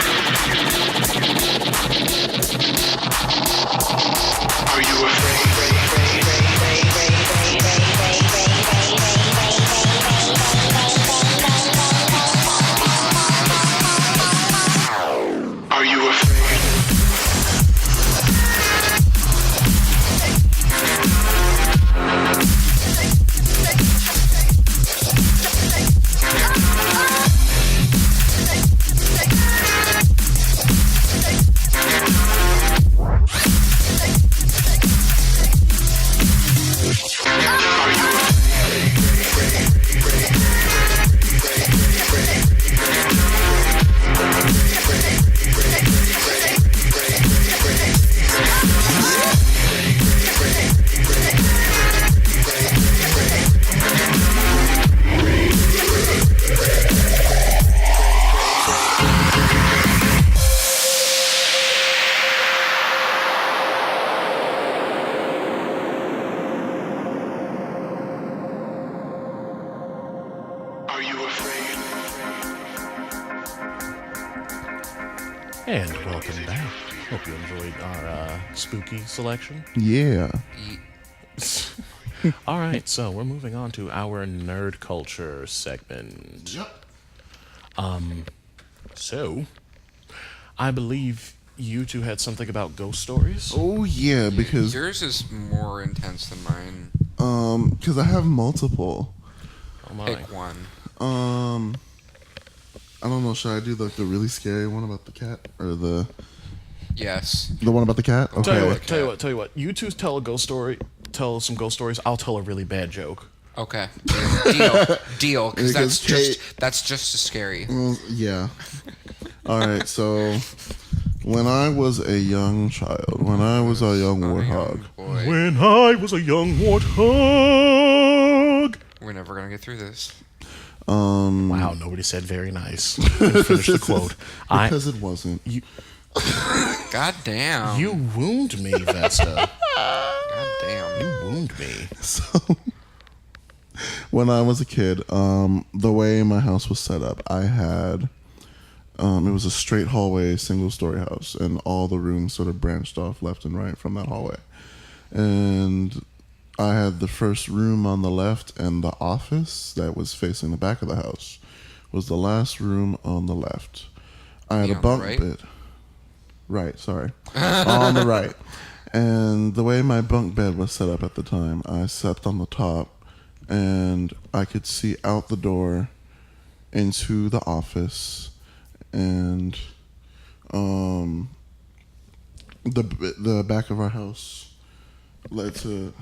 Are you afraid? Are you afraid? And welcome back. Hope you enjoyed our spooky selection. Yeah. All right, so we're moving on to our nerd culture segment. Yep. So, I believe you two had something about ghost stories. Oh yeah, because yours is more intense than mine. because I have multiple. Oh my. Pick one. I don't know. Should I do the really scary one about the cat or the Yes. one about the cat? Okay. Tell you what. You two tell a ghost story. Tell some ghost stories. I'll tell a really bad joke. Okay. Deal. Because that's just as scary. Well, yeah. All right. So, when I was a young child, when I was a young warthog, Boy, When I was a young warthog. we're never gonna get through this. Wow, nobody said very nice. Finish the quote. because it wasn't. God damn. You wound me, Vesta. God damn. You wound me. So, when I was a kid, the way my house was set up, I had it was a straight hallway, single-story house, and all the rooms sort of branched off left and right from that hallway. And I had the first room on the left, and the office that was facing the back of the house was the last room on the left. I had Me a on the bunk right? bed. Right, sorry. On the right. And the way my bunk bed was set up at the time, I slept on the top, and I could see out the door into the office, and the back of our house led to.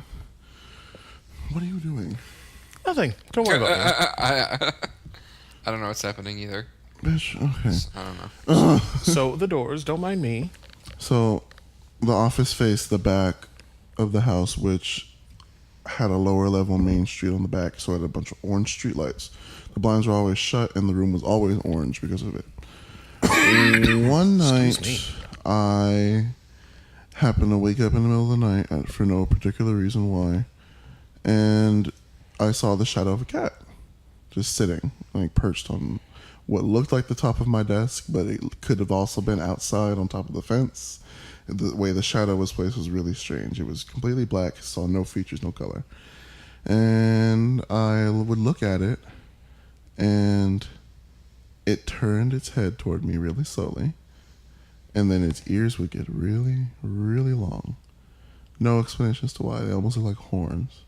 What are you doing, Nothing. Don't worry about it. I don't know what's happening either. bitch? Okay. I don't know. So, the doors, don't mind me. So, the office faced the back of the house, which had a lower level main street on the back, so it had a bunch of orange street lights. The blinds were always shut, and the room was always orange because of it. One night, me. I happened to wake up in the middle of the night for no particular reason why, and I saw the shadow of a cat just sitting, like perched on what looked like the top of my desk, but it could have also been outside on top of the fence. The way the shadow was placed was really strange. It was completely black, saw no features, no color. And I would look at it, and it turned its head toward me really slowly, and then its ears would get really, really long. No explanation as to why. They almost looked like horns.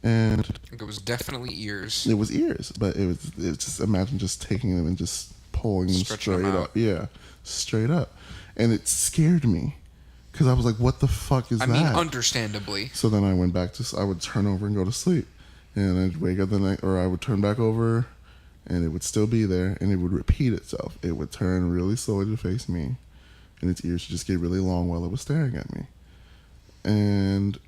And It was definitely ears. it was ears, but it was just imagine just taking them and just pulling them Stretching straight them up. Yeah, straight up. And it scared me because I was like, what the fuck is I that? mean, understandably. So then I went back to, I would turn over and go to sleep. And I'd wake up the night, or I would turn back over and it would still be there, and it would repeat itself. It would turn really slowly to face me, and its ears would just get really long while it was staring at me. And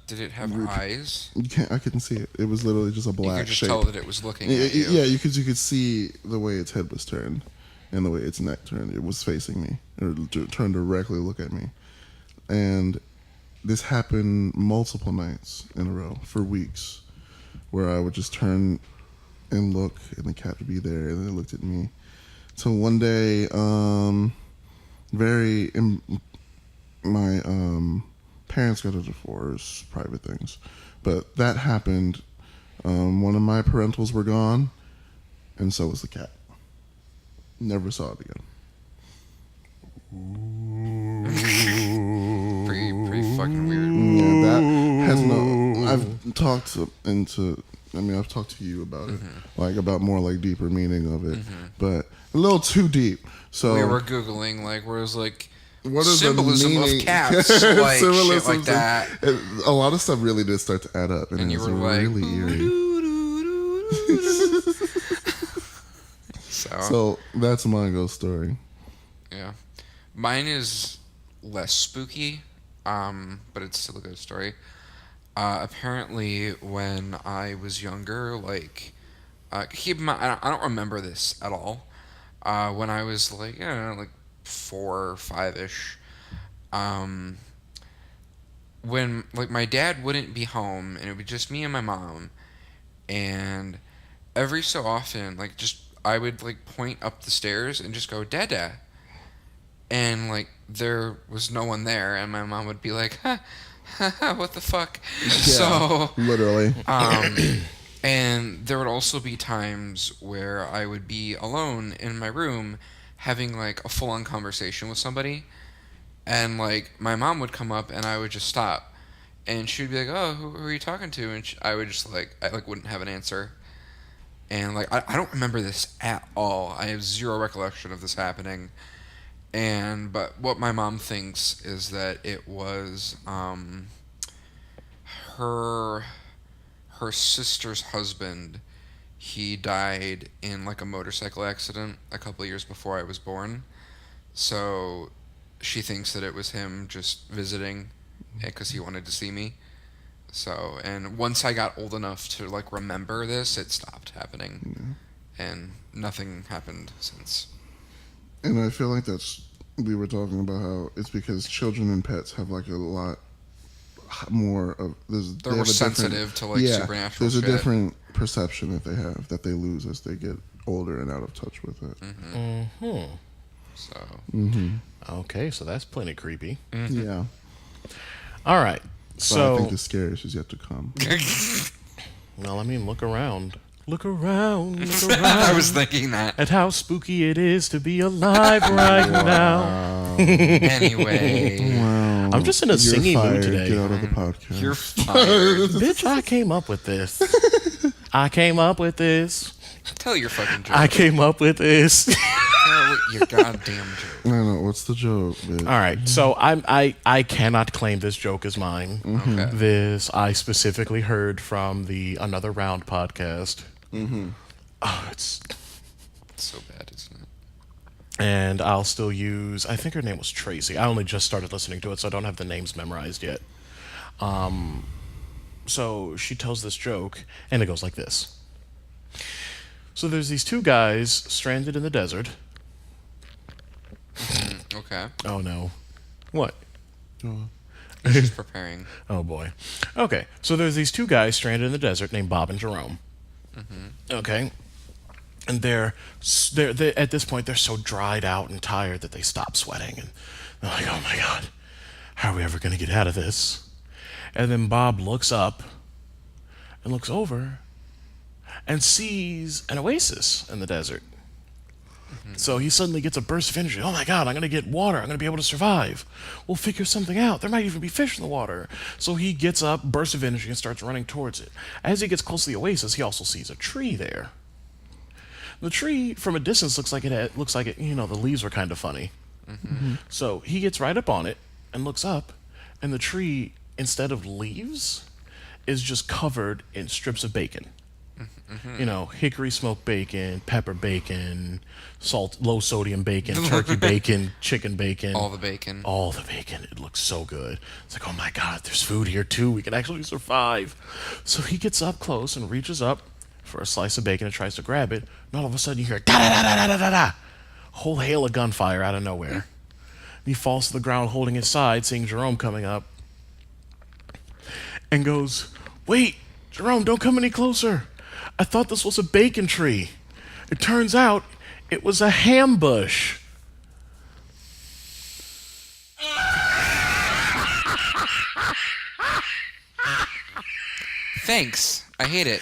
Did it have eyes? I couldn't see it. It was literally just a You black could just shape. tell that it was looking at you. Yeah, you could see the way its head was turned and the way its neck turned. It was facing me, or turned directly to look at me. And this happened multiple nights in a row for weeks, where I would just turn and look, and the cat would be there, and then it looked at me. So one day, my parents got a divorce, private things, but that happened. One of my parentals were gone, and so was the cat. Never saw it again. Pretty fucking weird. Yeah, that has no. I've talked I've talked to you about it, like about more like deeper meaning of it, but a little too deep. So We were googling where it was like what is the symbolism of meaning? cats, like shit like Symbolisms that. A lot of stuff really did start to add up, and it you was were like, really eerie. So that's my ghost story. Yeah, mine is less spooky, but it's still a good story. Apparently, when I was younger, keep in mind, I don't remember this at all. When I was like 4 or 5-ish, when my dad wouldn't be home and it would be just me and my mom, and every so often I would point up the stairs and just go Dada, and there was no one there, and my mom would be like, huh, what the fuck? Yeah, So literally. and there would also be times where I would be alone in my room having like a full-on conversation with somebody, and like my mom would come up and I would just stop, and she would be like, "Oh, who are you talking to?" And I would just I wouldn't have an answer, and like I don't remember this at all. I have zero recollection of this happening, but what my mom thinks is that it was her sister's husband. He died in like a motorcycle accident a couple of years before I was born, so she thinks that it was him just visiting because he wanted to see me. So, and once I got old enough to like remember this, it stopped happening, and nothing happened since. And I feel like we were talking about how it's because children and pets have like a lot more of they're more sensitive to like supernatural there's shit. A different perception that they lose as they get older and out of touch with it. So Okay, so that's plenty creepy. Yeah. All right. So I think the scariest is yet to come. Well, I mean, look around. Look around. I was thinking that. At how spooky it is to be alive right now. Anyway. Wow. I'm just in a singing mood today. Get out of the podcast. You're fired. Bitch, I came up with this. I came up with this. Tell your fucking joke. I came up with this. Tell your goddamn joke. I know. What's the joke, bitch? All right, so I cannot claim this joke as mine. Okay. This I specifically heard from the Another Round podcast. Oh, it's so bad, isn't it? And I'll still use, I think her name was Tracy. I only just started listening to it, so I don't have the names memorized yet. So she tells this joke, and it goes like this. So there's these two guys stranded in the desert. Okay. Oh, no. What? She's preparing. Oh, boy. Okay, so there's these two guys stranded in the desert named Bob and Jerome. Okay? And they're at this point, they're so dried out and tired that they stop sweating. And they're like, oh, my God, how are we ever going to get out of this? And then Bob looks up and looks over and sees an oasis in the desert. So he suddenly gets a burst of energy. Oh my God, I'm going to get water. I'm going to be able to survive. We'll figure something out. There might even be fish in the water. So he gets up, burst of energy, and starts running towards it. As he gets close to the oasis, he also sees a tree there. The tree, from a distance, looks like it, the leaves were kind of funny. So he gets right up on it and looks up, and the tree, instead of leaves, is just covered in strips of bacon. Hickory smoked bacon, pepper bacon, low sodium bacon, turkey bacon, chicken bacon. All the bacon. All the bacon. It looks so good. It's like, oh my God, there's food here too. We can actually survive. So he gets up close and reaches up for a slice of bacon and tries to grab it. And all of a sudden you hear da-da-da-da-da-da-da. Whole hail of gunfire out of nowhere. And he falls to the ground holding his side, seeing Jerome coming up. And goes, wait, Jerome, don't come any closer. I thought this was a bacon tree. It turns out it was a ham bush. Thanks. I hate it.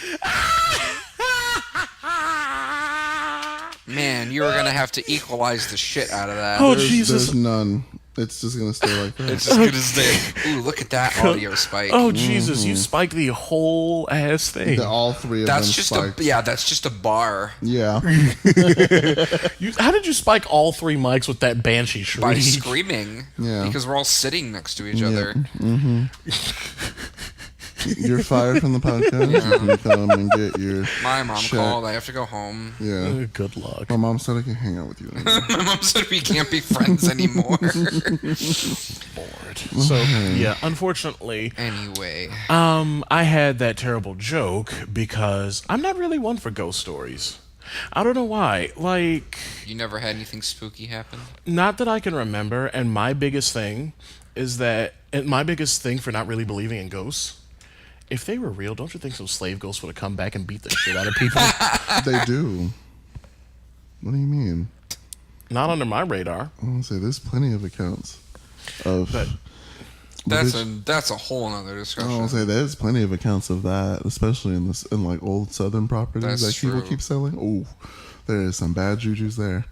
Man, you were going to have to equalize the shit out of that. Oh, There's Jesus. none. It's just going to stay like that. It's just going to stay. Ooh, look at that audio spike. Oh, Jesus, you spiked the whole ass thing. All three of That's them just spiked. that's just a bar. Yeah. How did you spike all three mics with that banshee shriek? By screaming. Yeah. Because we're all sitting next to each other. You're fired from the podcast. You can come and get your My mom check. called. I have to go home. Yeah. Good luck. My mom said I can hang out with you anymore. My mom said we can't be friends anymore. Bored. So, yeah, unfortunately, Anyway. I had that terrible joke because I'm not really one for ghost stories. I don't know why. Like, You never had anything spooky happen? not that I can remember, and my biggest thing for not really believing in ghosts, if they were real, don't you think some slave ghosts would have come back and beat the shit out of people? They do. What do you mean? Not under my radar. I want to say there's plenty of accounts of. But That's a whole nother I discussion. want to say there's plenty of accounts of that, especially in like old Southern properties That's that people true. keep selling. Oh, There is some bad juju's there.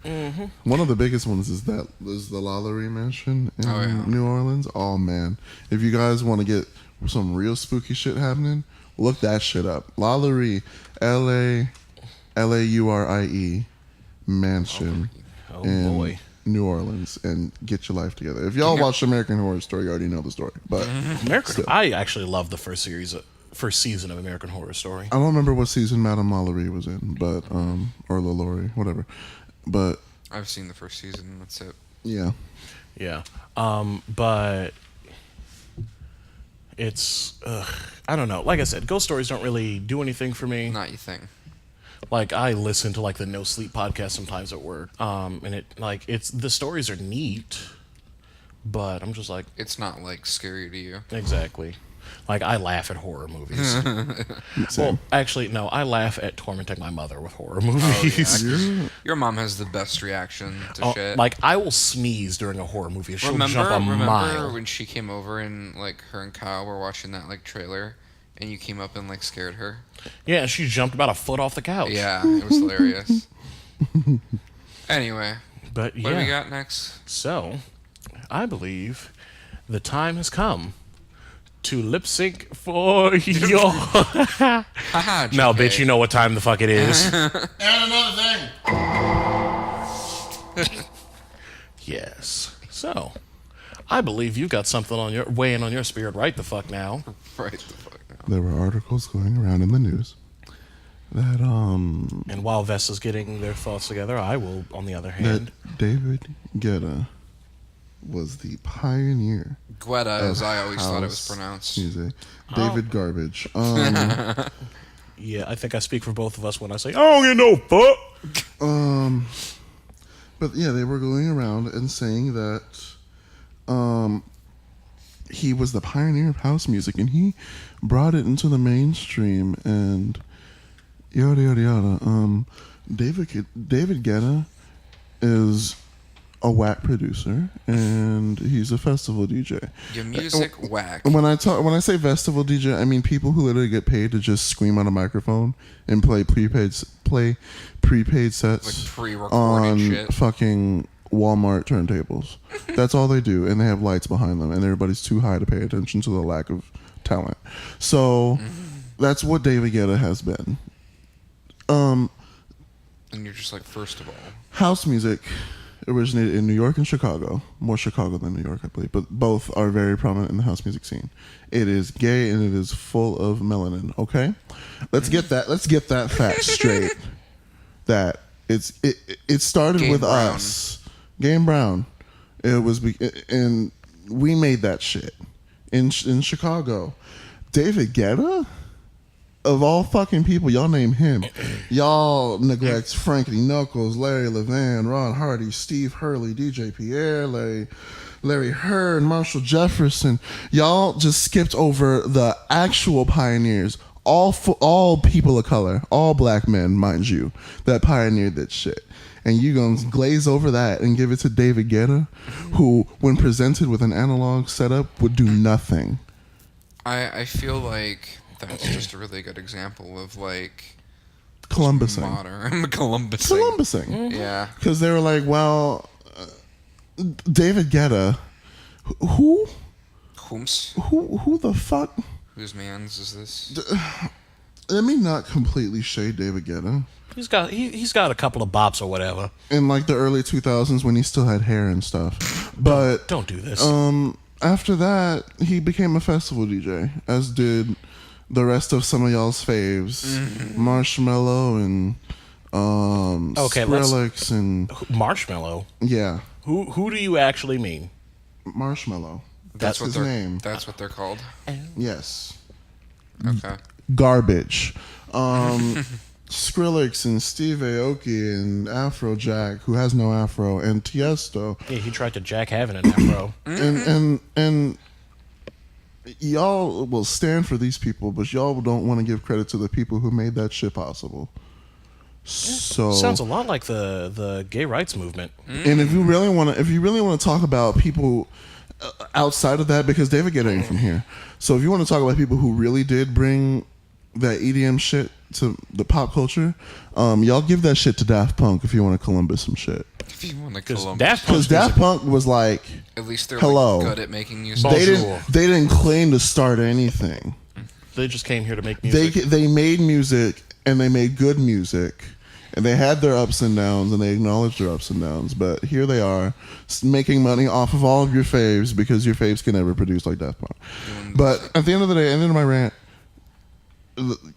One of the biggest ones is the Lalaurie Mansion in New Orleans. Oh man, if you guys want to get some real spooky shit happening, look that shit up. Lalaurie, Laurie Mansion in New Orleans, and get your life together. If y'all watch American Horror Story, you already know the story. But I actually love the first season of American Horror Story. I don't remember what season Madame Lalaurie was in, but or Lalaurie, whatever. But I've seen the first season. That's it. Yeah. But it's I don't know. Like I said, ghost stories don't really do anything for me. Not you think. Like, I listen to like the No Sleep podcast sometimes at work, and the stories are neat, but I'm just like, it's not like scary to you. Exactly. Like, I laugh at horror movies. Well, actually, no, I laugh at tormenting my mother with horror movies. Your mom has the best reaction to shit. Like, I will sneeze during a horror movie. She'll jump a mile. Remember when she came over and like her and Kyle were watching that like trailer, and you came up and like scared her? Yeah, she jumped about a foot off the couch. Yeah, it was hilarious. Anyway, but what do we got next? So, I believe the time has come to lip sync for your. Now, bitch, you know what time the fuck it is. And another thing. Yes. So, I believe you've got something on your weighing on your spirit right the fuck now. Right the fuck now. There were articles going around in the news that And while Vesta's getting their thoughts together, I will, on the other hand, that David Guetta was the pioneer. Guetta, as I always thought it was pronounced. Music. David Garbage. Yeah, I think I speak for both of us when I say, I don't get no fuck. But yeah, they were going around and saying that he was the pioneer of house music, and he brought it into the mainstream, and yada yada yada. David Guetta is a whack producer, and he's a festival DJ. Your music whack. When I say festival DJ, I mean people who literally get paid to just scream on a microphone and play prepaid sets Like pre-recorded on shit. fucking Walmart turntables. That's all they do, and they have lights behind them, and everybody's too high to pay attention to the lack of talent. So that's what David Guetta has been. And you're just like, first of all, house music originated in New York and Chicago. More Chicago than New York, I believe, but both are very prominent in the house music scene. It is gay and it is full of melanin. Okay, let's get that fact straight. That it started Game with Brown. us, Game Brown. And we made that shit in Chicago. David Guetta, of all fucking people, y'all name him. Y'all neglect Frankie Knuckles, Larry Levan, Ron Hardy, Steve Hurley, DJ Pierre, Larry Heard, Marshall Jefferson. Y'all just skipped over the actual pioneers. All people of color, all black men, mind you, that pioneered that shit. And you gonna glaze over that and give it to David Guetta, who, when presented with an analog setup, would do nothing. I feel like that's just a really good example of like Columbusing. modern Columbusing. Yeah. Because they were like, well, David Guetta, who the fuck? Whose man's is this? Let me not completely shade David Guetta. He's got a couple of bops or whatever. In like the early 2000s when he still had hair and stuff. But don't do this. After that, he became a festival DJ, as did the rest of some of y'all's faves. Marshmello and Skrillex and Marshmello. Yeah. Who do you actually mean? Marshmello. That's his name. That's what they're called. Yes. Okay. Garbage. Skrillex and Steve Aoki and Afrojack, who has no afro, and Tiesto. Yeah, he tried to jack having an afro. And y'all will stand for these people, but y'all don't want to give credit to the people who made that shit possible. So sounds a lot like the gay rights movement. And if you really want to talk about people outside of that, because David Guetta ain't from here, so if you want to talk about people who really did bring that EDM shit to the pop culture, y'all give that shit to Daft Punk if you want to Columbus some shit. If you want to Because Columbus. Daft Because Daft Punk was like, At least they're hello. like, good at making music. Bonjour. they didn't claim to start anything. They just came here to make music. They made music and they made good music. And they had their ups and downs, and they acknowledged their ups and downs. But here they are, making money off of all of your faves because your faves can never produce like Daft Punk. But at the end of the day, at the end of my rant,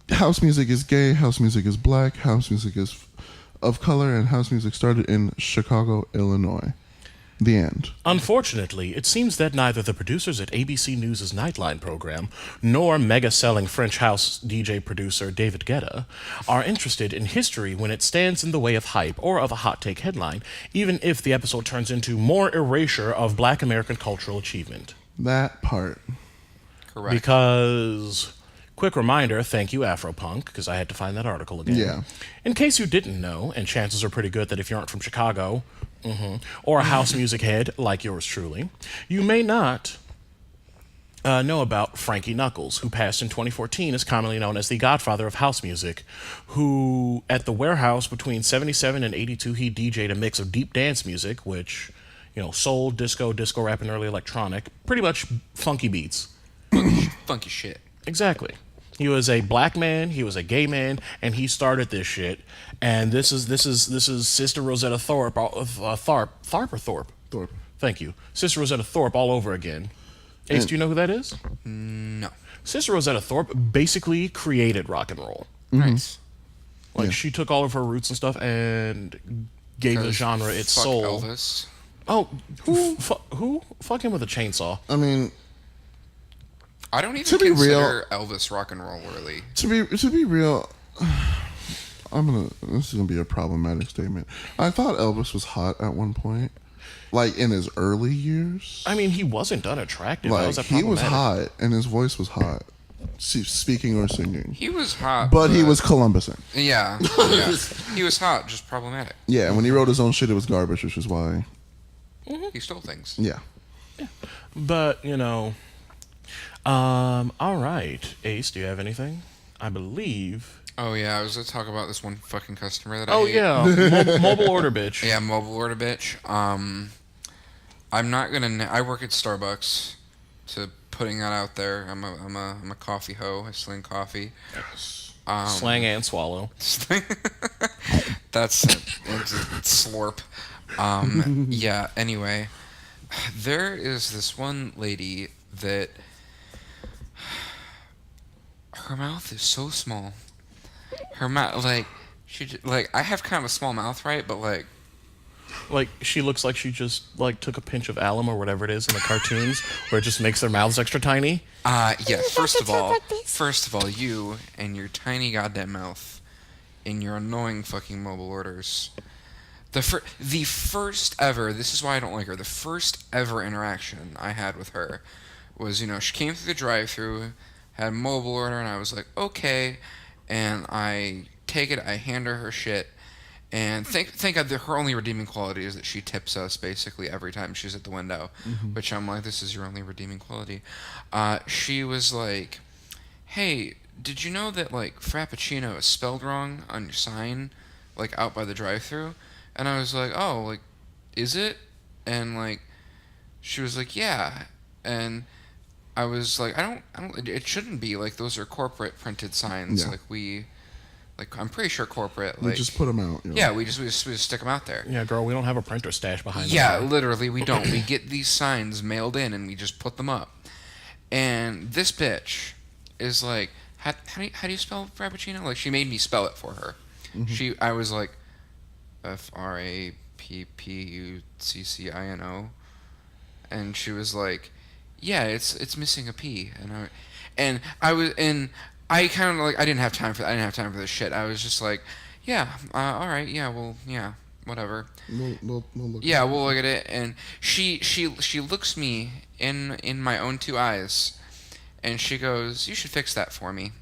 house music is gay, house music is black, house music is of color, and house music started in Chicago, Illinois. The end. Unfortunately, it seems that neither the producers at ABC News' Nightline program nor mega-selling French house DJ producer David Guetta are interested in history when it stands in the way of hype or of a hot take headline, even if the episode turns into more erasure of Black American cultural achievement. That part. Correct. Because, quick reminder, thank you Afropunk, because I had to find that article again. Yeah. In case you didn't know, and chances are pretty good that if you aren't from Chicago, or a house music head like yours truly, you may not know about Frankie Knuckles, who passed in 2014, is commonly known as the godfather of house music, who at the Warehouse between 77 and 82, he DJ'd a mix of deep dance music, which, soul, disco rap, and early electronic, pretty much funky beats. Funky shit. Exactly. He was a black man, he was a gay man, and he started this shit. And this is Sister Rosetta Thorpe, Thorpe. Thank you, Sister Rosetta Thorpe all over again. Ace, do you know who that is? No. Sister Rosetta Thorpe basically created rock and roll. Nice. Like she took all of her roots and stuff and gave the genre its Fuck soul. Elvis. Oh, who? Fuck him with a chainsaw. I mean, I don't even To be consider Elvis rock and roll worthy. to be real, this is gonna be a problematic statement. I thought Elvis was hot at one point, like in his early years. I mean, he wasn't unattractive. How Like is that he was problematic? hot and his voice was hot, speaking or singing. He was hot. But he was Columbusan. Yeah. He was hot, just problematic. Yeah, when he wrote his own shit, it was garbage, which is why. He stole things. Yeah. But all right, Ace, do you have anything? I believe. Oh, yeah, I was going to talk about this one fucking customer that I Oh hate. yeah, mobile order bitch. Yeah, mobile order bitch. I'm not going to... I work at Starbucks, to putting that out there. I'm a coffee hoe. I sling coffee. Slang and swallow. That's it's slurp. Yeah, anyway. There is this one lady that... Her mouth is so small. Her mouth, I have kind of a small mouth, right? But, Like she looks like she just took a pinch of alum or whatever it is in the cartoons, where it just makes their mouths extra tiny. yeah, first of all, you and your tiny goddamn mouth and your annoying fucking mobile orders. The first ever, this is why I don't like her, the first ever interaction I had with her was, she came through the drive-thru, had a mobile order, and I was like, okay, and I take it, I hand her shit, and thank God her only redeeming quality is that she tips us basically every time she's at the window, which I'm like, this is your only redeeming quality. She was like, hey, did you know that, Frappuccino is spelled wrong on your sign, out by the drive-thru? And I was like, oh, is it? And, she was like, yeah, and I was like, I don't, it shouldn't be, those are corporate printed signs, Yeah. I'm pretty sure corporate, We just put them out. yeah, we just stick them out there. Yeah, girl, we don't have a printer stash behind us. Yeah, literally, we don't. We get these signs mailed in, and we just put them up. And this bitch is like, how do you spell Frappuccino? She made me spell it for her. I was like, Frappuccino, and she was like, yeah, it's missing a P, and I kind of I didn't have time for this shit. I was just like, yeah, all right, yeah, well, yeah, whatever. We'll look. Yeah, we'll look at it, and she looks me in my own two eyes, and she goes, you should fix that for me.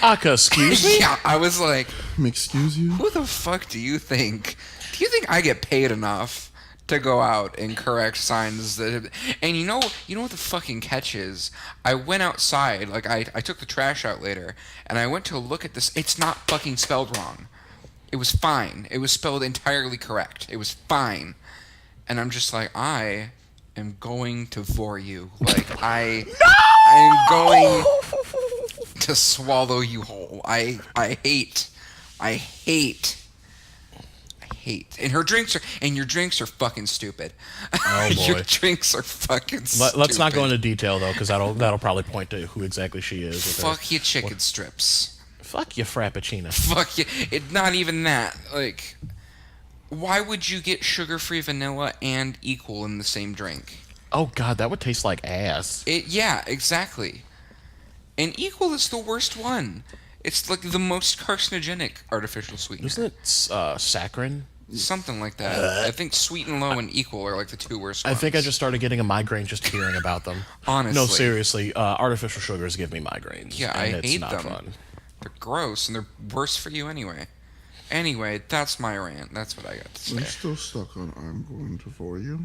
Aka, excuse me? Yeah, I was like, Excuse you? who the fuck do you think? Do you think I get paid enough to go out and correct signs that. And you know what the fucking catch is? I went outside, like I took the trash out later, and I went to look at this. It's not fucking spelled wrong. It was fine. It was spelled entirely correct. It was fine. And I'm just like, I am going to vore you. Like, I am going to swallow you whole. I hate. And your drinks are fucking stupid. Oh boy. Your drinks are fucking stupid. Let's not go into detail though, because that'll probably point to who exactly she is. Fuck your chicken strips. Fuck your frappuccino. Fuck you. It's not even that. Like, why would you get sugar-free vanilla and Equal in the same drink? Oh god, that would taste like ass. Yeah, exactly. And Equal is the worst one. It's like the most carcinogenic artificial sweetener. Isn't it saccharin? Something like that. I think Sweet and Low and Equal are like the two worst ones. I think I just started getting a migraine just hearing about them. Honestly. No, seriously. Artificial sugars give me migraines. Yeah, and I it's hate not them. Fun. They're gross, and they're worse for you anyway. Anyway, that's my rant. That's what I got to say. I'm still stuck on I'm going to for you.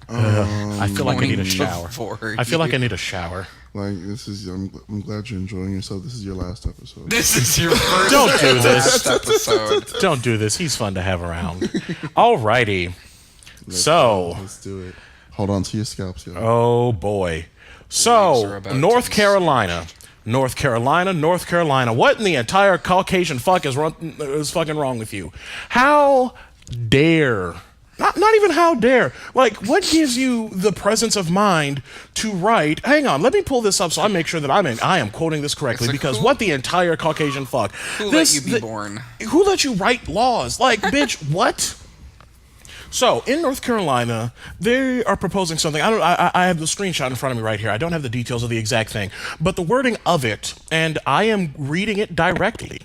I feel like I need a shower. I feel like I need a shower. Like, I'm glad you're enjoying yourself. This is your last episode. This is your first Don't do this. last episode. Don't do this. He's fun to have around. Alrighty. Let's do it. Hold on to your scalps, yo. Oh boy. Leaves So, are about North to- Carolina. What in the entire Caucasian fuck is fucking wrong with you? How dare? Not even how dare. Like, what gives you the presence of mind to write? Hang on, let me pull this up so I make sure that I am quoting this correctly. It's like, because who- what the entire Caucasian fuck? Who let you be born? Who let you write laws? Like, bitch, what? So, in North Carolina, they are proposing something. I have the screenshot in front of me right here. I don't have the details of the exact thing, but the wording of it, and I am reading it directly.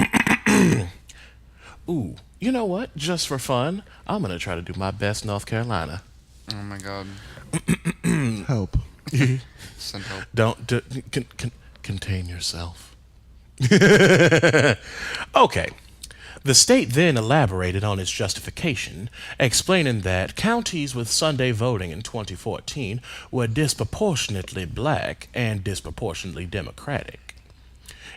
Ooh, you know what? Just for fun, I'm gonna try to do my best North Carolina. Oh my god. Help. Send help. Don't contain yourself. Okay. The state then elaborated on its justification, explaining that counties with Sunday voting in 2014 were disproportionately black and disproportionately Democratic.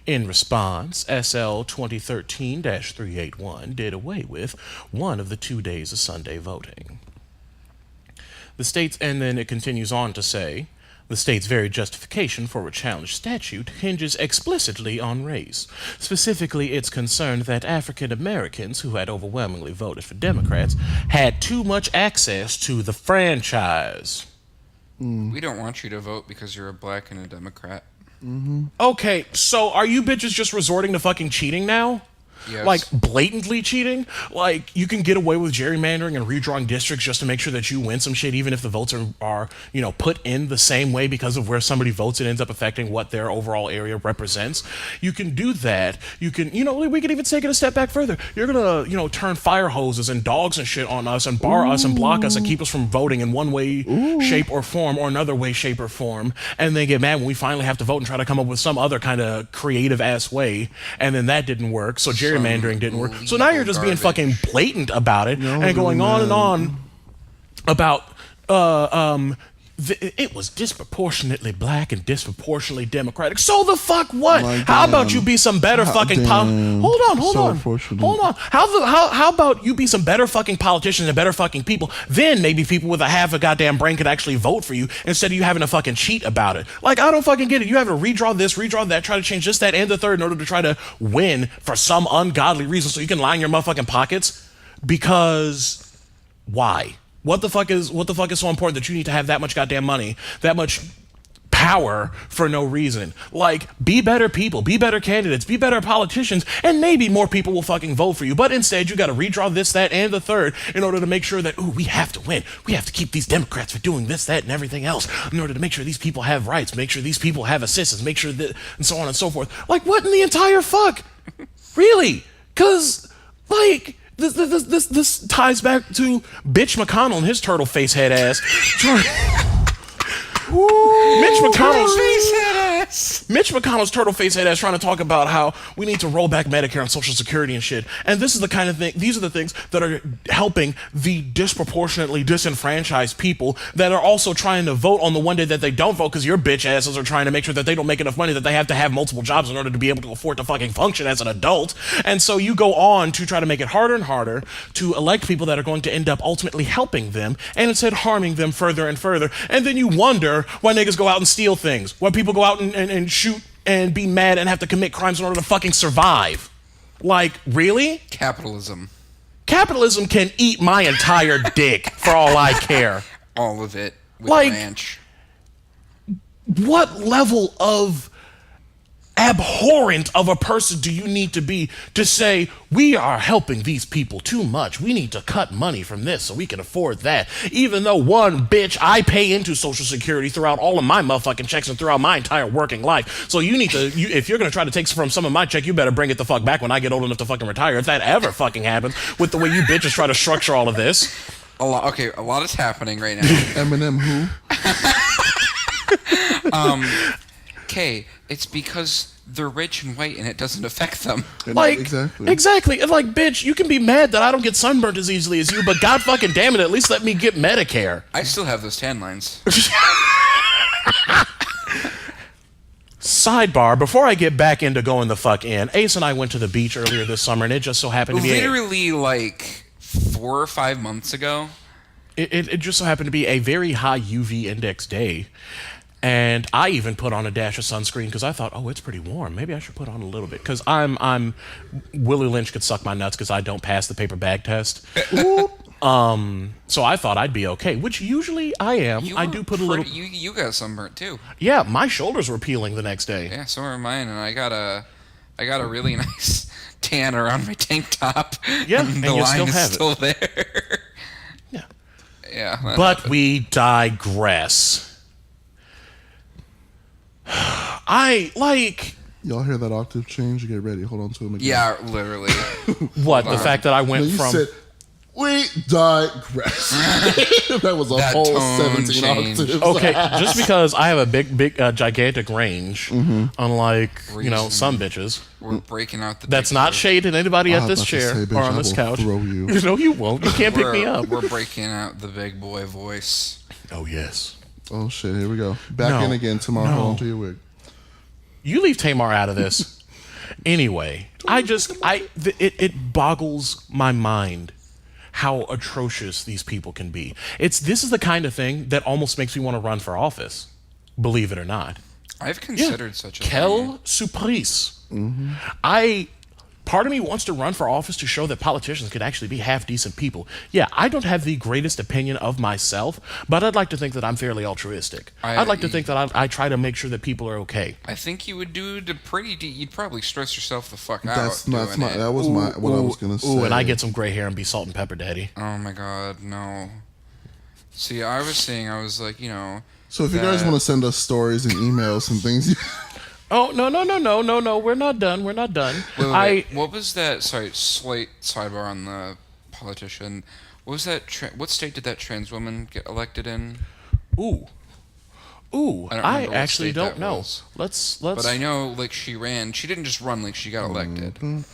In response, SL 2013-381 did away with one of the 2 days of Sunday voting. And then it continues on to say, the state's very justification for a challenged statute hinges explicitly on race. Specifically, it's concerned that African Americans who had overwhelmingly voted for Democrats had too much access to the franchise. We don't want you to vote because you're a black and a Democrat. Okay, so are you bitches just resorting to fucking cheating now? Yes. Like, blatantly cheating? Like, you can get away with gerrymandering and redrawing districts just to make sure that you win some shit, even if the votes are put in the same way because of where somebody votes. It ends up affecting what their overall area represents. You can do that. You can, we could even take it a step back further. You're gonna, turn fire hoses and dogs and shit on us and bar us and block us and keep us from voting in one way, shape, or form, or another way, shape, or form, and then get mad when we finally have to vote and try to come up with some other kind of creative-ass way, and then that didn't work, so gerrymandering didn't work. So now you're just being fucking blatant about it and going on and on about it was disproportionately black and disproportionately Democratic. So the fuck what? How about you be some better fucking Hold on. How about you be some better fucking politicians and better fucking people? Then maybe people with a half a goddamn brain could actually vote for you instead of you having to fucking cheat about it. Like, I don't fucking get it. You have to redraw this, redraw that, try to change this, that, and the third in order to try to win for some ungodly reason so you can line your motherfucking pockets. Because why? What the fuck is so important that you need to have that much goddamn money, that much power for no reason? Like, be better people, be better candidates, be better politicians, and maybe more people will fucking vote for you. But instead, you got to redraw this, that, and the third in order to make sure that, we have to win. We have to keep these Democrats for doing this, that, and everything else in order to make sure these people have rights, make sure these people have assistance, make sure that, and so on and so forth. Like, what in the entire fuck? Really? Because, like... This ties back to bitch McConnell and his turtle face head ass. Mitch McConnell's face head ass. Mitch McConnell's turtle face head ass trying to talk about how we need to roll back Medicare and Social Security and shit. And this is the kind of thing, these are the things that are helping the disproportionately disenfranchised people that are also trying to vote on the one day that they don't vote because your bitch asses are trying to make sure that they don't make enough money that they have to have multiple jobs in order to be able to afford to fucking function as an adult. And so you go on to try to make it harder and harder to elect people that are going to end up ultimately helping them and instead harming them further and further. And then you wonder why niggas go out and steal things, why people go out and shoot and be mad and have to commit crimes in order to fucking survive. Like, really? Capitalism. Capitalism can eat my entire dick for all I care. All of it with Like, ranch. What level of abhorrent of a person do you need to be to say, we are helping these people too much, we need to cut money from this so we can afford that, even though, one, bitch, I pay into Social Security throughout all of my motherfucking checks and throughout my entire working life. So you need to, if you're gonna try to take from some of my check, you better bring it the fuck back when I get old enough to fucking retire, if that ever fucking happens, with the way you bitches try to structure all of this. A lot is happening right now. Eminem who? Okay, it's because they're rich and white and it doesn't affect them. Like, exactly. And like, bitch, you can be mad that I don't get sunburned as easily as you, but god fucking damn it, at least let me get Medicare. I still have those tan lines. Sidebar, before I get back into going the fuck in, Ace and I went to the beach earlier this summer, and it just so happened to be literally like 4 or 5 months ago. It just so happened to be a very high UV index day. And I even put on a dash of sunscreen because I thought, oh, it's pretty warm. Maybe I should put on a little bit because I'm Willie Lynch could suck my nuts because I don't pass the paper bag test. So I thought I'd be okay, which usually I am. I do put a little. You got sunburnt too. Yeah, my shoulders were peeling the next day. Yeah, so were mine, and I got a really nice tan around my tank top. Yeah, and and you still have it. Still there. Yeah. Yeah. But happened. We digress. Y'all hear that octave change? Get ready. Hold on to him again. Yeah, literally. What? The fact that I went you from... said, we digress. That was a whole 17 change. octaves. Okay, just because I have a big, gigantic range, unlike, some bitches. We're breaking out the... That's not shade at anybody at this was about to chair say, bitch, or on I this will couch. throw you. No, you won't. You can't pick me up. We're breaking out the big boy voice. Oh, yes. Oh, shit. Here we go. Back in again tomorrow. Hold on to your wig. You leave Tamar out of this. Anyway, it boggles my mind how atrocious these people can be. This is the kind of thing that almost makes me want to run for office, believe it or not. I've considered such a Quelle surprise. Part of me wants to run for office to show that politicians could actually be half decent people. Yeah, I don't have the greatest opinion of myself, but I'd like to think that I'm fairly altruistic. I'd like to think that I try to make sure that people are okay. I think you would do you'd probably stress yourself the fuck out. That was what I was gonna say. Ooh, and I get some gray hair and be salt and pepper daddy. Oh my god, no. See, I was like, So if you guys want to send us stories and emails and things, oh, no, we're not done. Wait. What was that? Sorry, slight sidebar on the politician. What was that? What state did that trans woman get elected in? Ooh, I actually don't know. Let's. But I know, she ran. She didn't just run; she got elected.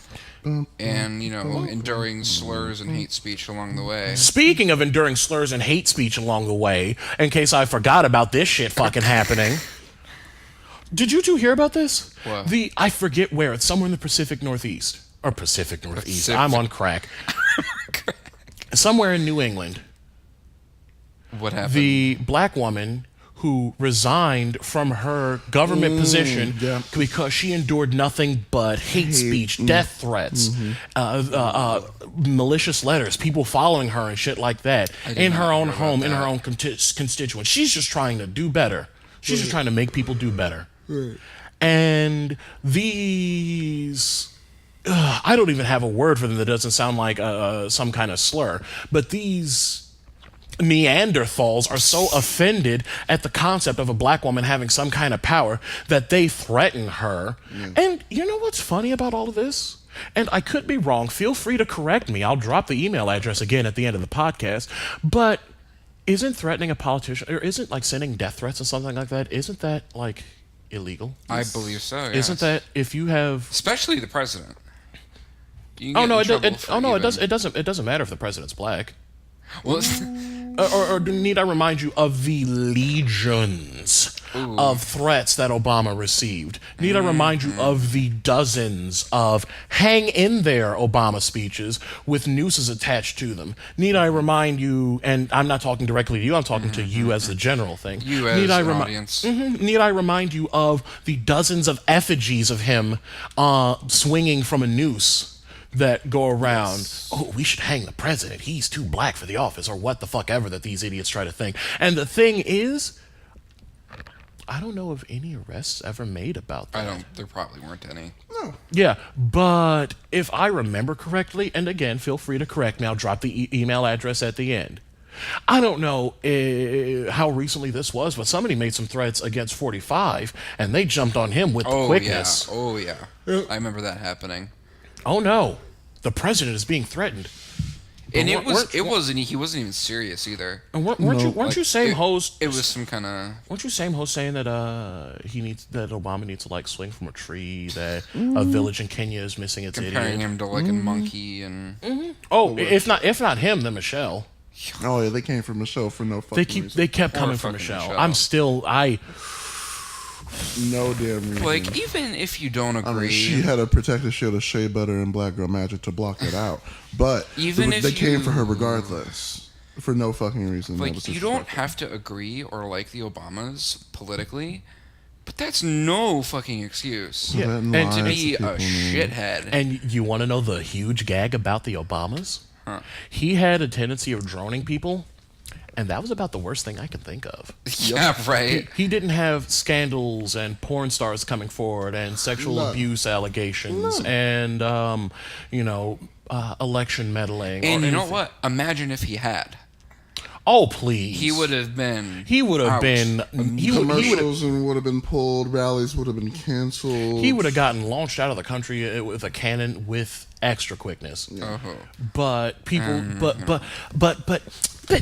And enduring slurs and hate speech along the way. Speaking of enduring slurs and hate speech along the way, in case I forgot about this shit fucking happening. Did you two hear about this? What? I forget where. It's somewhere in the Pacific Northeast. Or Pacific Northeast. I'm on crack. Somewhere in New England. What happened? The black woman who resigned from her government position because she endured nothing but hate speech, death threats, malicious letters, people following her and shit like that in her own home, in her own constituents. She's just trying to do better. She's just trying to make people do better. Right. And these... I don't even have a word for them that doesn't sound like some kind of slur. But these Neanderthals are so offended at the concept of a black woman having some kind of power that they threaten her. And you know what's funny about all of this? And I could be wrong. Feel free to correct me. I'll drop the email address again at the end of the podcast. But isn't threatening a politician, or isn't sending death threats or something like that, isn't illegal? I believe so. Yes. Isn't that if you have? Especially the president? You can Oh get no, in trouble for even- it doesn't matter if the president's black. Well, Or need I remind you of the legions of threats that Obama received? Need I remind you of the dozens of hang in there Obama speeches with nooses attached to them? Need I remind you, and I'm not talking directly to you, I'm talking to you as the general thing. You as an audience. Need I remind you of the dozens of effigies of him swinging from a noose that go around, oh, we should hang the president. He's too black for the office, or what the fuck ever that these idiots try to think. And the thing is, I don't know of any arrests ever made about that. There probably weren't any. Yeah, but if I remember correctly, and again, feel free to correct me, I'll drop the email address at the end. I don't know how recently this was, but somebody made some threats against 45, and they jumped on him with the quickness. Oh, yeah. I remember that happening. Oh, no. The president is being threatened. And he wasn't even serious either. And weren't you same host? It was some kind of. Weren't you same host saying that Obama needs to like swing from a tree? That a village in Kenya is missing its Comparing idiot. him to like a monkey and. Oh, if not him, then Michelle. Oh yeah, they came for Michelle for no fucking reason. They kept Poor coming for fucking Michelle. Michelle. No damn reason. Like, even if you don't agree. I mean, she had a protective shield of shea butter and black girl magic to block it out. But Even if they came for her you- regardless. For no fucking reason. That was Like, you don't disrespectful. have to agree or like the Obamas politically, but that's no fucking excuse. So that and To lies be that a people know. shithead. And you want to know the huge gag about the Obamas? He had a tendency of droning people, and that was about the worst thing I could think of. Yeah, right. He didn't have scandals and porn stars coming forward and sexual None. abuse allegations and election meddling. And or you know anything. what? Imagine if he had. Oh please! He would have been. He would have out. been. He would have. Commercials would have been pulled. Rallies would have been canceled. He would have gotten launched out of the country with a cannon with extra quickness. Uh-huh. But people, but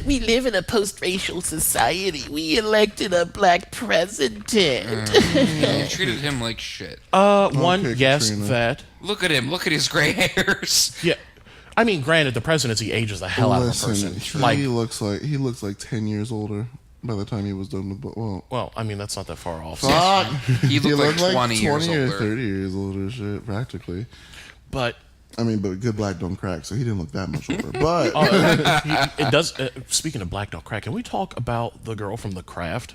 we live in a post-racial society. We elected a black president. You treated him like shit. One, Okay, yes, Katrina. that. Look at him. Look at his gray hairs. Yeah. I mean, granted, the presidency ages the hell out of a person. He looks like 10 years older by the time he was done with. Well, I mean, that's not that far off. Fuck. He looked like 20 years 20 or older. 30 years older, shit, practically. But But good black don't crack, so he didn't look that much older. But it does. Speaking of black don't crack, can we talk about the girl from The Craft?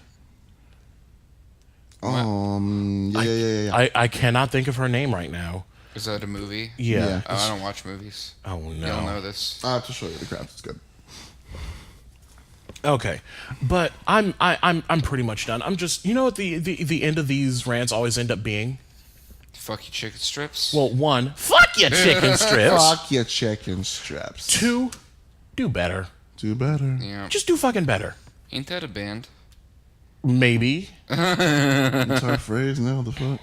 yeah. I cannot think of her name right now. Is that a movie? Yeah. Oh, I don't watch movies. Oh no. You'll know this. I have to show you the craft. It's good. Okay, but I'm pretty much done. I'm just what the end of these rants always end up being. Fuck you, chicken strips. Well, one, fuck your chicken strips. Fuck your chicken straps. Two, do better. Do better. Yeah. Just do fucking better. Ain't that a band? Maybe. That's our phrase now. The fuck.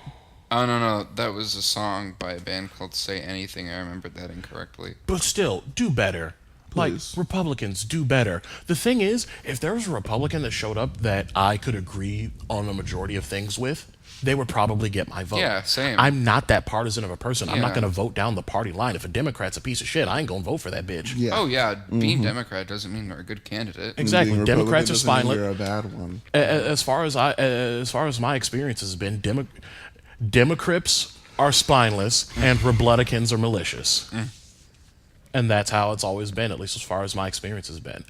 Oh, no. That was a song by a band called Say Anything. I remembered that incorrectly. But still, do better. Please. Like, Republicans, do better. The thing is, if there was a Republican that showed up that I could agree on a majority of things with, they would probably get my vote. Yeah, same. I'm not that partisan of a person. I'm not Yeah. going to vote down the party line. If a Democrat's a piece of shit, I ain't going to vote for that bitch. Yeah. Oh, yeah. Being Democrat doesn't mean they're a good candidate. Exactly. Being Democrats are Republican doesn't mean spineless. You're a bad one. As far as my experience has been, Democrats are spineless and Republicans are malicious. And that's how it's always been, at least as far as my experience has been.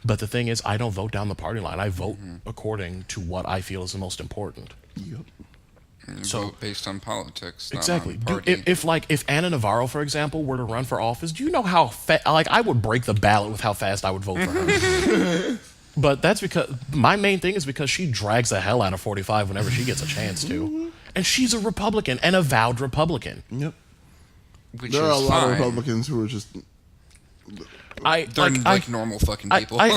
But the thing is, I don't vote down the party line. I vote according to what I feel is the most important. Yep. So Vote based on politics. Not exactly. On party. If Anna Navarro, for example, were to run for office, do you know how I would break the ballot with how fast I would vote for her. But that's because my main thing is because she drags the hell out of 45 whenever she gets a chance to. And she's a Republican, an avowed Republican. Yep. Which There are a is lot of fine. Republicans who are just. They're like normal fucking people. I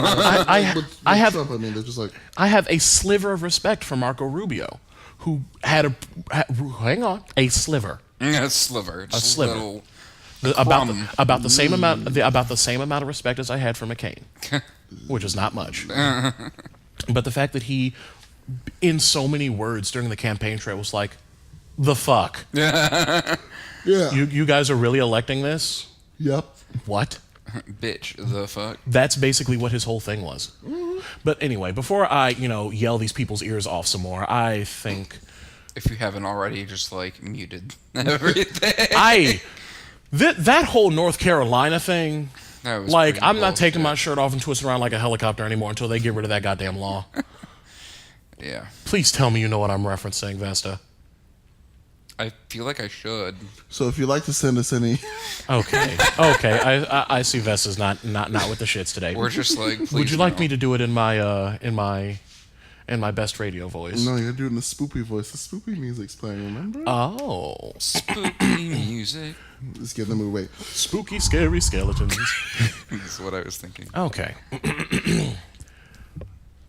With have Trump, I mean, they're just like. I have a sliver of respect for Marco Rubio, who had a sliver. A sliver. Just a sliver. Little About the same amount of respect as I had for McCain, which is not much. But the fact that he in so many words during the campaign trail was like, the fuck? Yeah. You guys are really electing this? Yep. What? Bitch, the fuck? That's basically what his whole thing was. But anyway, before I, yell these people's ears off some more, I think... If you haven't already, just, muted everything. That whole North Carolina thing... That was I'm pretty not bullshit. taking my shirt off and twisting around like a helicopter anymore until they get rid of that goddamn law. Yeah. Please tell me you know what I'm referencing, Vesta. I feel like I should. So if you'd like to send us any... Okay. I see Vesta's not with the shits today. We're just please Would you like me to do it in my best radio voice? No, you're doing the spoopy voice. The spoopy music's playing, remember? Oh. Spooky music. Let's get in the mood. Wait. Spooky, scary skeletons. That's what I was thinking. Okay.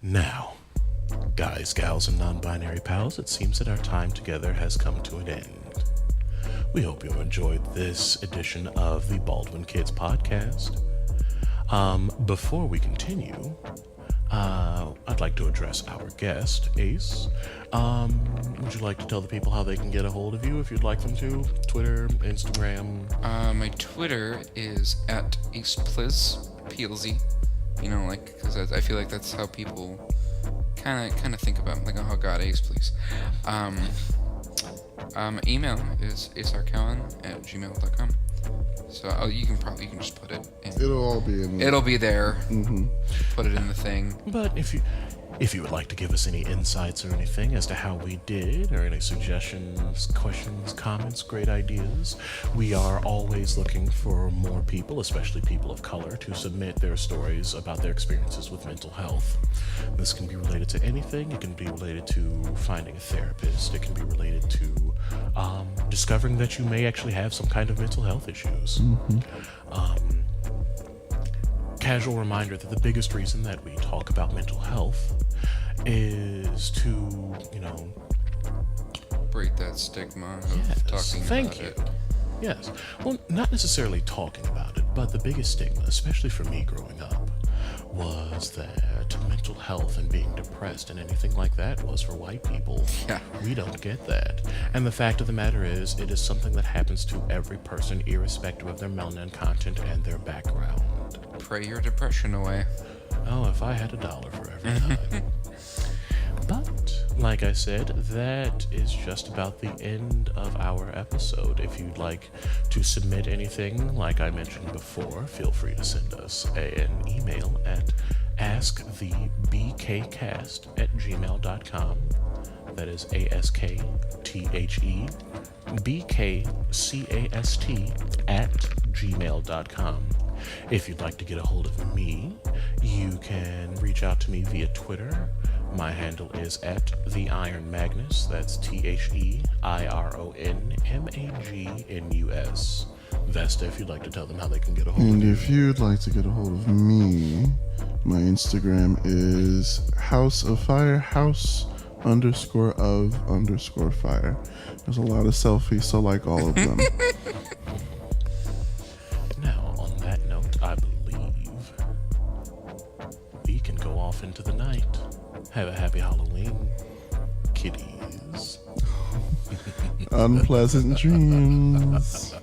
Now, guys, gals, and non-binary pals, it seems that our time together has come to an end. We hope you enjoyed this edition of the Baldwin Kids podcast. Before we continue, I'd like to address our guest, Ace. Would you like to tell the people how they can get a hold of you if you'd like them to? Twitter, Instagram? My Twitter is at AcePliz, PLZ. Because I feel like that's how people kind of think about, oh god, Ace, please. Email is acearcowan@gmail.com. So you can just put it in. It'll all be in there. It'll be there. Mm-hmm. Put it in the thing. But if you would like to give us any insights or anything as to how we did, or any suggestions, questions, comments, great ideas, we are always looking for more people, especially people of color, to submit their stories about their experiences with mental health. This can be related to anything. It can be related to finding a therapist. It can be related to discovering that you may actually have some kind of mental health issues. Casual reminder that the biggest reason that we talk about mental health is to, Break that stigma of talking thank about you. it. Yes. Well, not necessarily talking about it, but the biggest stigma, especially for me growing up, was that mental health and being depressed and anything like that was for white people. Yeah. We don't get that. And the fact of the matter is, it is something that happens to every person, irrespective of their melanin content and their background. Pray your depression away. Oh, if I had $1 for every time. But, like I said, that is just about the end of our episode. If you'd like to submit anything, like I mentioned before, feel free to send us an email at askthebkcast@gmail.com. That is ASKTHEBKCAST@gmail.com. If you'd like to get a hold of me, you can reach out to me via Twitter. My handle is @TheIronMagnus. That's TheIronMagnus. Vesta, if you'd like to tell them how they can get a hold of And you. if you'd like to get a hold of me, my Instagram is House of Fire, house_of_fire. There's a lot of selfies, so like all of them. Now, on that note, I believe we can go off into the night. Have a happy Halloween, kiddies. Unpleasant dreams.